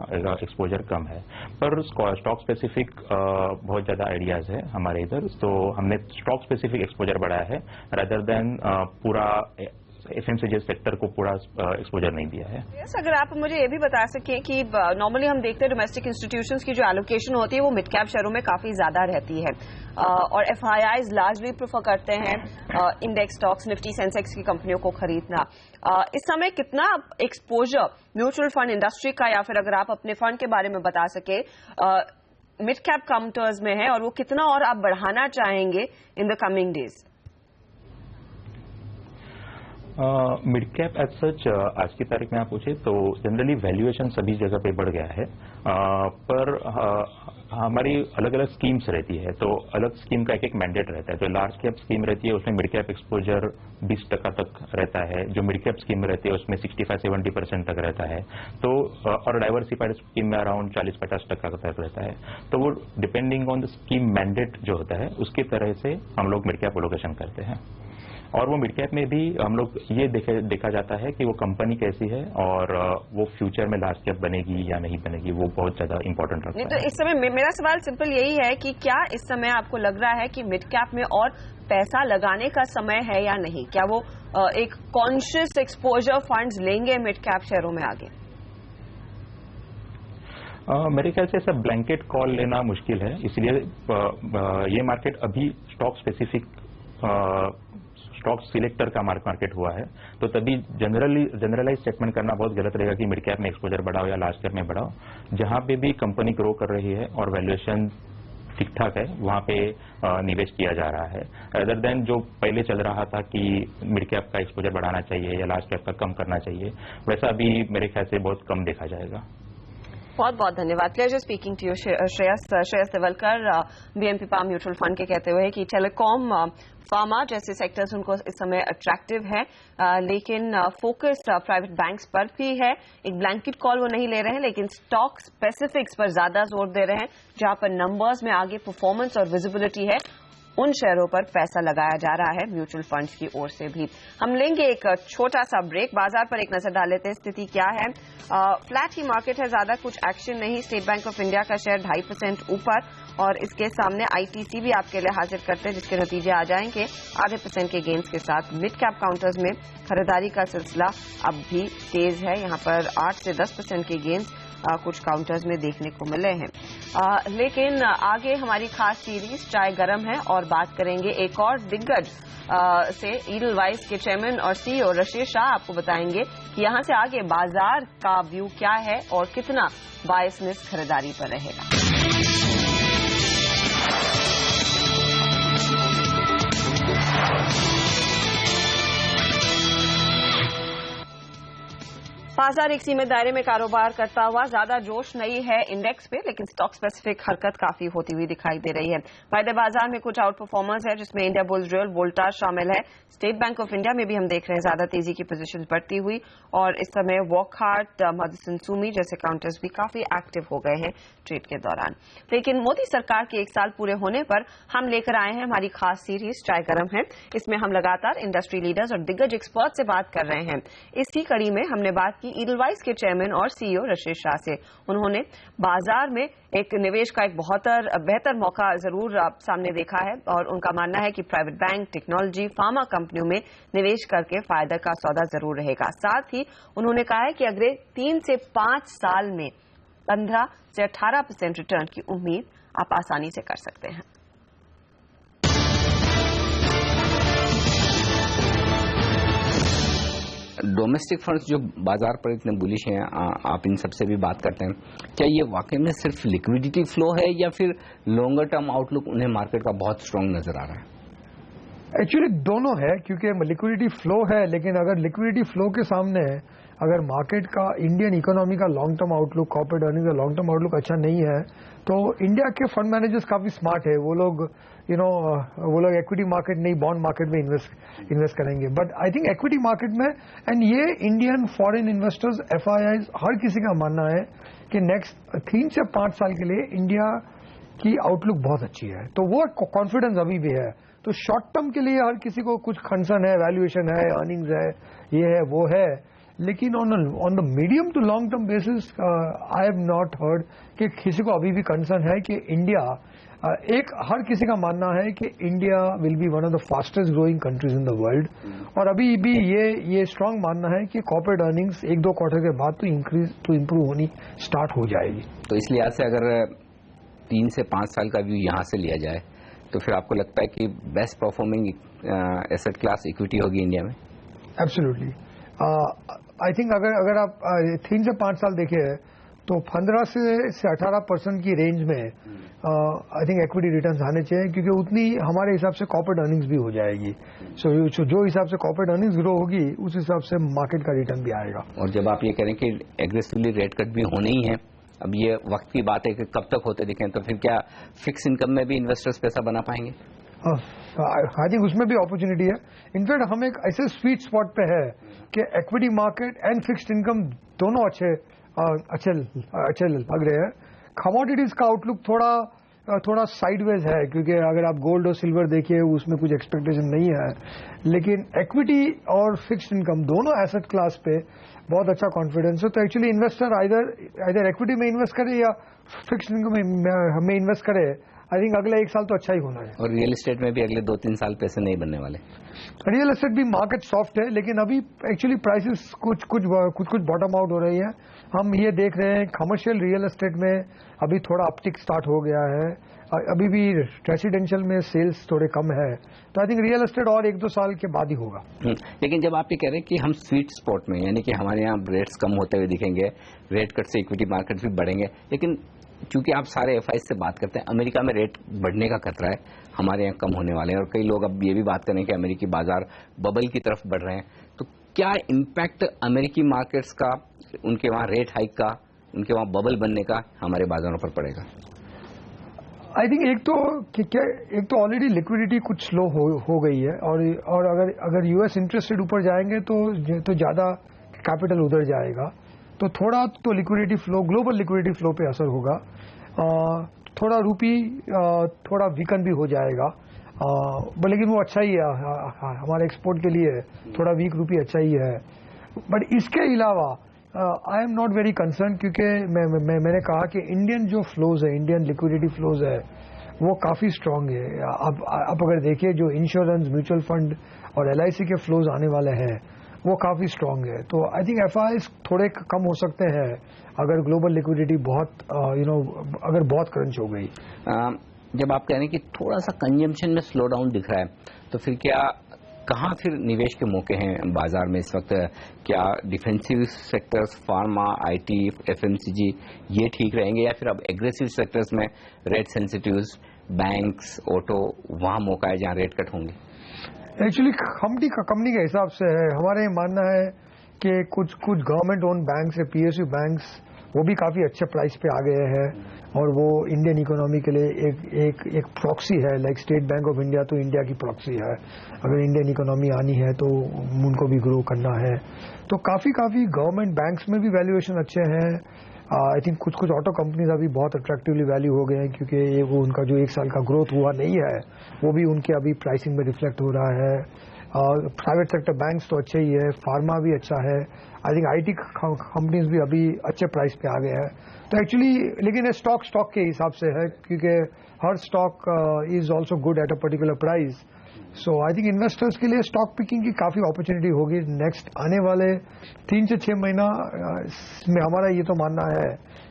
एक्सपोजर कम है। पर स्टॉक स्पेसिफिक बहुत ज्यादा आइडियाज है हमारे इधर, तो हमने स्टॉक स्पेसिफिक एक्सपोजर बढ़ाया है रादर देन पूरा FMCG सेक्टर को पूरा एक्सपोजर नहीं दिया है। yes, अगर आप मुझे ये भी बता सकें कि नॉर्मली हम देखते हैं डोमेस्टिक इंस्टीट्यूशंस की जो एलोकेशन होती है वो मिड कैप शेयरों में काफी ज्यादा रहती है, और FIIs लार्जली प्रेफर करते हैं इंडेक्स स्टॉक्स, निफ्टी, सेंसेक्स की कंपनियों को खरीदना। इस समय कितना एक्सपोजर म्यूचुअल फंड इंडस्ट्री का, या फिर अगर आप अपने फंड के बारे में बता सके, मिड कैप काउंटर्स में है, और वो कितना और आप बढ़ाना चाहेंगे in the coming days? Mid cap as such आज की तारीख में आप पूछे तो जनरली वैल्यूएशन सभी जगह पे बढ़ गया है, पर हमारी अलग अलग स्कीम्स रहती है, तो अलग स्कीम का एक मैंडेट रहता है। जो लार्ज कैप स्कीम रहती है उसमें मिड कैप एक्सपोजर 20% तक रहता है, जो मिड कैप स्कीम रहती है उसमें 65-70% तक रहता है, तो और डाइवर्सिफाइड स्कीम में अराउंड 40-50% तक रहता है। तो वो depending on the scheme mandate जो होता है उसकी तरह से हम लोग मिड कैप एलोकेशन करते हैं। और वो मिड कैप में भी हम लोग ये देखा जाता है कि वो कंपनी कैसी है और वो फ्यूचर में लार्ज कैप बनेगी या नहीं बनेगी, वो बहुत ज्यादा इंपॉर्टेंट रखता है। तो इस समय मेरा सवाल सिंपल यही है कि क्या इस समय आपको लग रहा है कि मिड कैप में और पैसा लगाने का समय है या नहीं? क्या वो एक कॉन्शियस एक्सपोजर फंड्स लेंगे मिड कैप शेयरों में आगे? मेरे ख्याल से ऐसा ब्लैंकेट कॉल लेना मुश्किल है, इसलिए ये मार्केट अभी स्टॉक स्टॉक सिलेक्टर का मार्केट हुआ है, तो तभी जनरलाइज स्टेटमेंट करना बहुत गलत रहेगा कि मिड कैप में एक्सपोजर बढ़ाओ या लार्ज कैप में बढ़ाओ। जहां पे भी कंपनी ग्रो कर रही है और वैल्यूएशन ठीक ठाक है, वहां पे निवेश किया जा रहा है, अदर देन जो पहले चल रहा था कि मिड कैप का एक्सपोजर बढ़ाना चाहिए या लार्ज कैप का कम करना चाहिए, वैसा अभी मेरे ख्याल से बहुत कम देखा जाएगा। बहुत बहुत धन्यवाद। Pleasure speaking to you Shreyas Tevalkar, BNP पाम म्यूचुअल फंड के कहते हुए कि टेलीकॉम, फार्मा जैसे सेक्टर्स उनको इस समय अट्रैक्टिव है, लेकिन फोकस प्राइवेट बैंक्स पर भी है। एक ब्लैंकेट कॉल वो नहीं ले रहे हैं, लेकिन स्टॉक स्पेसिफिक्स पर ज्यादा जोर दे रहे हैं। जहां पर नंबर्स में आगे परफॉर्मेंस और विजिबिलिटी है, उन शेयरों पर पैसा लगाया जा रहा है म्यूचुअल फंड्स की ओर से भी। हम लेंगे एक छोटा सा ब्रेक, बाजार पर एक नजर डाल लेते हैं स्थिति क्या है। फ्लैट ही मार्केट है, ज्यादा कुछ एक्शन नहीं। स्टेट बैंक ऑफ इंडिया का शेयर 2.5% ऊपर और इसके सामने आईटीसी भी आपके लिए हाजिर करते हैं, जिसके नतीजे आ जाएंगे 0.5% के गेंस के साथ। मिड कैप काउंटर्स में खरीदारी का सिलसिला अब भी तेज है, यहां पर 8 से 10% के गेंस कुछ काउंटर्स में देखने को मिले हैं। लेकिन आगे हमारी खास सीरीज चाय गरम है और बात करेंगे एक और दिग्गज से। ईडलवाइस के चेयरमैन और सीईओ रशीद शाह आपको बताएंगे कि यहां से आगे बाजार का व्यू क्या है और कितना बायसनेस खरीदारी पर रहेगा। बाजार एक सीमित दायरे में कारोबार करता हुआ, ज्यादा जोश नहीं है इंडेक्स पे, लेकिन स्टॉक स्पेसिफिक हरकत काफी होती हुई दिखाई दे रही है। फायदे बाजार में कुछ आउट परफॉर्मर्स है, जिसमें इंडिया बुल्स रियल, वोल्टास शामिल है। स्टेट बैंक ऑफ इंडिया में भी हम देख रहे हैं ज्यादा तेजी की पोजीशन बढ़ती हुई, और इस समय वॉकहार्ट, मधुसन सुमी जैसे काउंटर्स भी काफी एक्टिव हो गए हैं ट्रेड के दौरान। लेकिन मोदी सरकार के 1 साल पूरे होने पर हम लेकर आए हैं हमारी खास सीरीज चाय गरम है। इसमें हम लगातार इंडस्ट्री लीडर्स और दिग्गज एक्सपर्ट से बात कर रहे हैं। इसी कड़ी में हमने बात की ईडलवाइस के चेयरमैन और सीईओ रशीद शाह से। उन्होंने बाजार में एक निवेश का एक बहुत बेहतर मौका जरूर सामने देखा है, और उनका मानना है कि प्राइवेट बैंक, टेक्नोलॉजी, फार्मा कंपनियों में निवेश करके फायदा का सौदा जरूर रहेगा। साथ ही उन्होंने कहा है कि अगले 3 से 5 साल में 15 से 18% रिटर्न की उम्मीद आप आसानी से कर सकते हैं। डोमेस्टिक फंड्स जो बाजार पर इतने बुलिश हैं, आप इन सबसे भी बात करते हैं, क्या ये वाकई में सिर्फ लिक्विडिटी फ्लो है या फिर लॉन्गर टर्म आउटलुक उन्हें मार्केट का बहुत स्ट्रांग नजर आ रहा है? एक्चुअली दोनों है, क्योंकि लिक्विडिटी फ्लो है, लेकिन अगर लिक्विडिटी फ्लो के सामने अगर मार्केट का, इंडियन इकोनॉमी का long term outlook, corporate earning का लॉन्ग टर्म आउटलुक अच्छा नहीं है, तो इंडिया के फंड मैनेजर्स काफी स्मार्ट है। वो लोग वो लोग इक्विटी मार्केट नहीं, बॉन्ड मार्केट में इन्वेस्ट करेंगे। But I think equity market में, एंड ये इंडियन फॉरेन इन्वेस्टर्स, FIIs, हर किसी का मानना है कि नेक्स्ट 3 से 5 साल के लिए इंडिया की आउटलुक बहुत अच्छी है। तो वो कॉन्फिडेंस अभी भी है। तो शॉर्ट टर्म के लिए हर किसी को कुछ कंसर्न है, वैल्यूएशन है, अर्निंग्स है, ये है वो है, लेकिन on the medium to long term basis I have not heard कि किसी को अभी भी कंसर्न है कि इंडिया, एक हर किसी का मानना है कि India will be one of the fastest growing countries in the world, और अभी भी ये स्ट्रांग मानना है कि कॉर्पोरेट अर्निंग्स 1-2 क्वार्टर के बाद तो इंप्रूव होनी स्टार्ट हो जाएगी। तो इस लिहाज से अगर 3 से 5 साल का व्यू यहाँ से लिया जाए, तो फिर आपको लगता है कि best performing asset class equity होगी इंडिया में? एब्सोल्युटली। आई थिंक अगर आप 3 से 5 साल देखिए तो 15 से 18% की रेंज में आई थिंक इक्विटी रिटर्न्स आने चाहिए, क्योंकि उतनी हमारे हिसाब से कॉर्पोरेट अर्निंग्स भी हो जाएगी। सो जो हिसाब से कॉर्पोरेट अर्निंग्स ग्रो होगी, उस हिसाब से मार्केट का रिटर्न भी आएगा। और जब आप ये कह रहे हैं कि एग्रेसिवली रेट कट भी होने ही है, अब ये वक्त की बात है कि कब तक होते दिखें, तो फिर क्या फिक्स इनकम में भी इन्वेस्टर्स पैसा बना पाएंगे? आई थिंक उसमें भी अपॉर्चुनिटी है। इनफैक्ट हम एक ऐसे स्वीट स्पॉट पे है कि equity market and fixed income दोनों अच्छे लग रहे हैं। कमोडिटीज का आउटलुक थोड़ा साइडवेज है, क्योंकि अगर आप गोल्ड और सिल्वर देखिए उसमें कुछ एक्सपेक्टेशन नहीं है, लेकिन इक्विटी और फिक्स्ड इनकम दोनों एसेट क्लास पे बहुत अच्छा कॉन्फिडेंस है। तो एक्चुअली इन्वेस्टर आइदर इक्विटी में इन्वेस्ट करे या फिक्स्ड इनकम में इन्वेस्ट करे, आई थिंक अगले 1 साल तो अच्छा ही होना है। और रियल एस्टेट में भी अगले 2-3 साल पैसे नहीं बनने वाले। रियल एस्टेट भी मार्केट सॉफ्ट है, लेकिन अभी एक्चुअली प्राइसेस कुछ बॉटम आउट हो रही है। हम ये देख रहे हैं कमर्शियल रियल एस्टेट में अभी थोड़ा अपटिक स्टार्ट हो गया है, अभी भी रेसिडेंशियल में सेल्स थोड़े कम है, तो आई थिंक रियल एस्टेट और 1-2 साल के बाद ही होगा। लेकिन जब आप ये कह रहे हैं कि हम स्वीट स्पॉट में, यानी कि हमारे यहाँ रेट्स कम होते हुए दिखेंगे, रेट कट से इक्विटी मार्केट भी बढ़ेंगे, लेकिन क्योंकि आप सारे एफआईज से बात करते हैं, अमेरिका में रेट बढ़ने का खतरा है, हमारे यहाँ कम होने वाले हैं, और कई लोग अब ये भी बात करें कि अमेरिकी बाजार बबल की तरफ बढ़ रहे हैं, तो क्या इम्पैक्ट अमेरिकी मार्केट्स का, उनके वहाँ रेट हाइक का, उनके वहाँ बबल बनने का हमारे बाजारों पर पड़ेगा? आई थिंक एक तो ऑलरेडी लिक्विडिटी कुछ स्लो हो गई है, और अगर यूएस इंटरेस्ट रेट ऊपर जाएंगे तो ज्यादा कैपिटल उधर जाएगा, तो थोड़ा तो liquidity flow, global liquidity flow पे असर होगा। थोड़ा रूपी थोड़ा वीकन भी हो जाएगा, लेकिन वो अच्छा ही है हमारे एक्सपोर्ट के लिए, थोड़ा वीक रूपी अच्छा ही है। बट इसके अलावा I am not very concern, क्योंकि मैंने कहा कि इंडियन जो फ्लोज है, इंडियन लिक्विडिटी फ्लोज है, वो काफी स्ट्रांग है। अब अगर देखिए जो इंश्योरेंस, म्यूचुअल फंड और एलआईसी के फ्लोज आने वाले हैं वो काफी स्ट्रांग है, तो आई थिंक एफआईएस थोड़े कम हो सकते हैं अगर ग्लोबल लिक्विडिटी बहुत अगर बहुत क्रंच हो गई। जब आप कह रहे हैं कि थोड़ा सा कंजम्पशन में स्लो डाउन दिख रहा है, तो फिर कहाँ फिर निवेश के मौके हैं बाजार में इस वक्त? क्या defensive sectors, pharma, IT, FMCG ये ठीक रहेंगे, या फिर अब एग्रेसिव सेक्टर्स में रेट सेंसिटिव्स, बैंक्स, ऑटो, वहाँ मौका है जहाँ रेट कट होंगे? एक्चुअली कंपनी के हिसाब से है, हमारे मानना है कि कुछ गवर्नमेंट ओन बैंक्स है, पीएसयू बैंक्स, वो भी काफी अच्छे प्राइस पे आ गए हैं, और वो इंडियन इकोनॉमी के लिए एक प्रॉक्सी है, like state bank of India तो इंडिया की प्रॉक्सी है। अगर इंडियन इकोनॉमी आनी है तो उनको भी ग्रो करना है, तो काफी गवर्नमेंट बैंक्स में भी वैल्यूएशन अच्छे हैं। आई थिंक कुछ ऑटो कंपनीज अभी बहुत अट्रैक्टिवली वैल्यू हो गए हैं, क्योंकि वो उनका जो 1 साल का ग्रोथ हुआ नहीं है वो भी उनके अभी प्राइसिंग में रिफ्लेक्ट हो रहा है। प्राइवेट सेक्टर बैंक्स तो अच्छे ही है, फार्मा भी अच्छा है, आई थिंक आईटी कंपनीज भी अभी अच्छे प्राइस पे आ गए हैं। तो एक्चुअली लेकिन ये स्टॉक के हिसाब से है, क्योंकि हर stock is also good at a particular price. So I think investors के लिए स्टॉक पिकिंग की काफी अपॉर्चुनिटी होगी नेक्स्ट आने वाले 3 से 6 महीना में। हमारा ये तो मानना है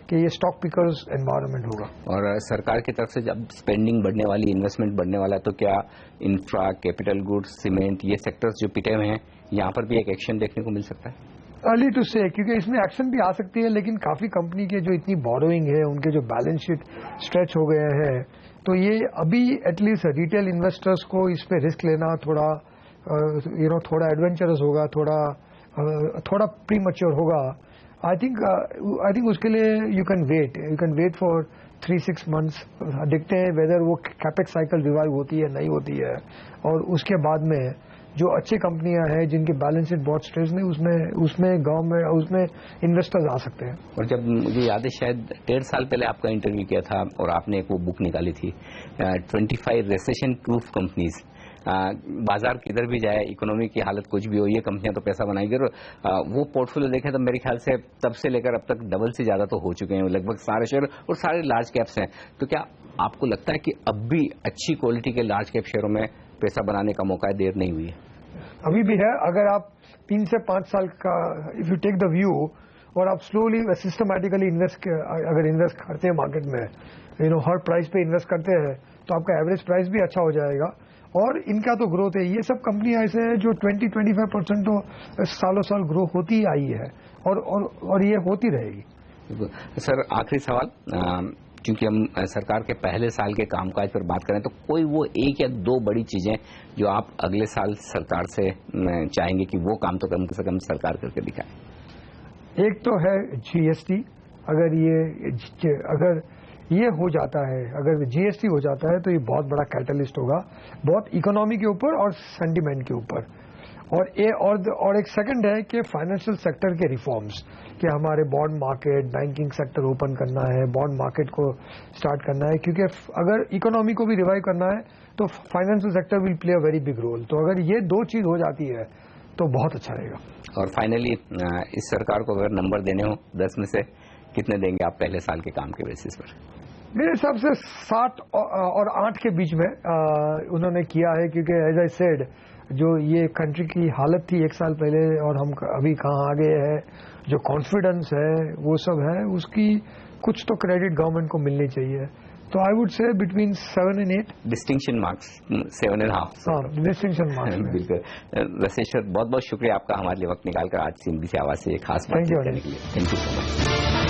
कि ये स्टॉक पिकर्स एनवायरनमेंट होगा। और सरकार की तरफ से जब स्पेंडिंग बढ़ने वाली, इन्वेस्टमेंट बढ़ने वाला है, तो क्या इंफ्रा, कैपिटल गुड्स, सीमेंट, ये सेक्टर्स जो पिटे हुए हैं, यहाँ पर भी एक एक्शन देखने को मिल सकता है? अर्ली टू से, क्योंकि इसमें एक्शन भी आ सकती है, लेकिन काफी कंपनी के जो इतनी बोरोइंग है, उनके जो बैलेंस शीट स्ट्रेच हो गए हैं, तो ये अभी एटलीस्ट रिटेल इन्वेस्टर्स को इस पे रिस्क लेना थोड़ा थोड़ा एडवेंचरस होगा, थोड़ा प्री मैच्योर होगा। आई थिंक उसके लिए you can wait for 3-6 months, देखते हैं वेदर वो कैपेक्स साइकिल रिवाइव होती है नहीं होती है, और उसके बाद में जो अच्छी कंपनियां हैं जिनके बैलेंस शीट बहुत स्ट्रेस नहीं, उसमें इन्वेस्टर्स आ सकते हैं। और जब मुझे याद है शायद 1.5 साल पहले आपका इंटरव्यू किया था, और आपने एक वो बुक निकाली थी 25 रिसेशन प्रूफ कंपनीज। बाजार किधर भी जाए, इकोनॉमी की हालत कुछ भी हो, ये कंपनियां तो पैसा बनाएंगी। और वो पोर्टफोलियो देखें तो मेरे ख्याल से तब से लेकर अब तक डबल से ज्यादा तो हो चुके हैं लगभग सारे शेयर, और सारे लार्ज कैप्स हैं। तो क्या आपको लगता है कि अब भी अच्छी क्वालिटी के लार्ज कैप शेयरों में पैसा बनाने का मौका है, देर नहीं हुई है? अभी भी है। अगर आप 3 से 5 साल का if you take the view, और आप स्लोली सिस्टमैटिकली अगर इन्वेस्ट करते हैं मार्केट में, हर प्राइस पे इन्वेस्ट करते हैं, तो आपका एवरेज प्राइस भी अच्छा हो जाएगा। और इनका तो ग्रोथ है, ये सब कंपनियां ऐसे हैं जो 20-25% तो सालों साल ग्रो होती ही आई है, और ये होती रहेगी। सर, आखिरी सवाल, क्योंकि हम सरकार के पहले साल के कामकाज पर बात करें, तो कोई वो 1 या 2 बड़ी चीजें जो आप अगले साल सरकार से चाहेंगे कि वो काम तो कम से कम सरकार करके दिखाए? एक तो है जीएसटी। अगर ये हो जाता है, अगर जीएसटी हो जाता है, तो ये बहुत बड़ा कैटलिस्ट होगा, बहुत इकोनॉमी के ऊपर और सेंटिमेंट के ऊपर। और एक सेकंड है कि फाइनेंशियल सेक्टर के रिफॉर्म्स, कि हमारे bond market, banking sector open करना है, बॉन्ड मार्केट को स्टार्ट करना है, क्योंकि अगर इकोनॉमी को भी रिवाइव करना है तो financial sector will play a very big role. तो अगर ये 2 चीज हो जाती है तो बहुत अच्छा रहेगा। और फाइनली, इस सरकार को अगर नंबर देने हो 10 में से कितने देंगे आप पहले साल के काम के बेसिस पर? मेरे हिसाब से 7 और 8 के बीच में उन्होंने किया है, क्योंकि एज आई सेड जो ये कंट्री की हालत थी 1 साल पहले और हम अभी कहाँ आ गए हैं, जो कॉन्फिडेंस है वो सब है, उसकी कुछ तो क्रेडिट गवर्नमेंट को मिलनी चाहिए। तो I would say between 7 and 8 distinction marks 7.5। हाँ, डिस्टिंक्शन मार्क्स। बिल्कुल। रसेश्वर, बहुत बहुत शुक्रिया आपका हमारे लिए वक्त निकालकर आज CNBC आवाज से खास बातचीत करने के लिए। Thank you so much.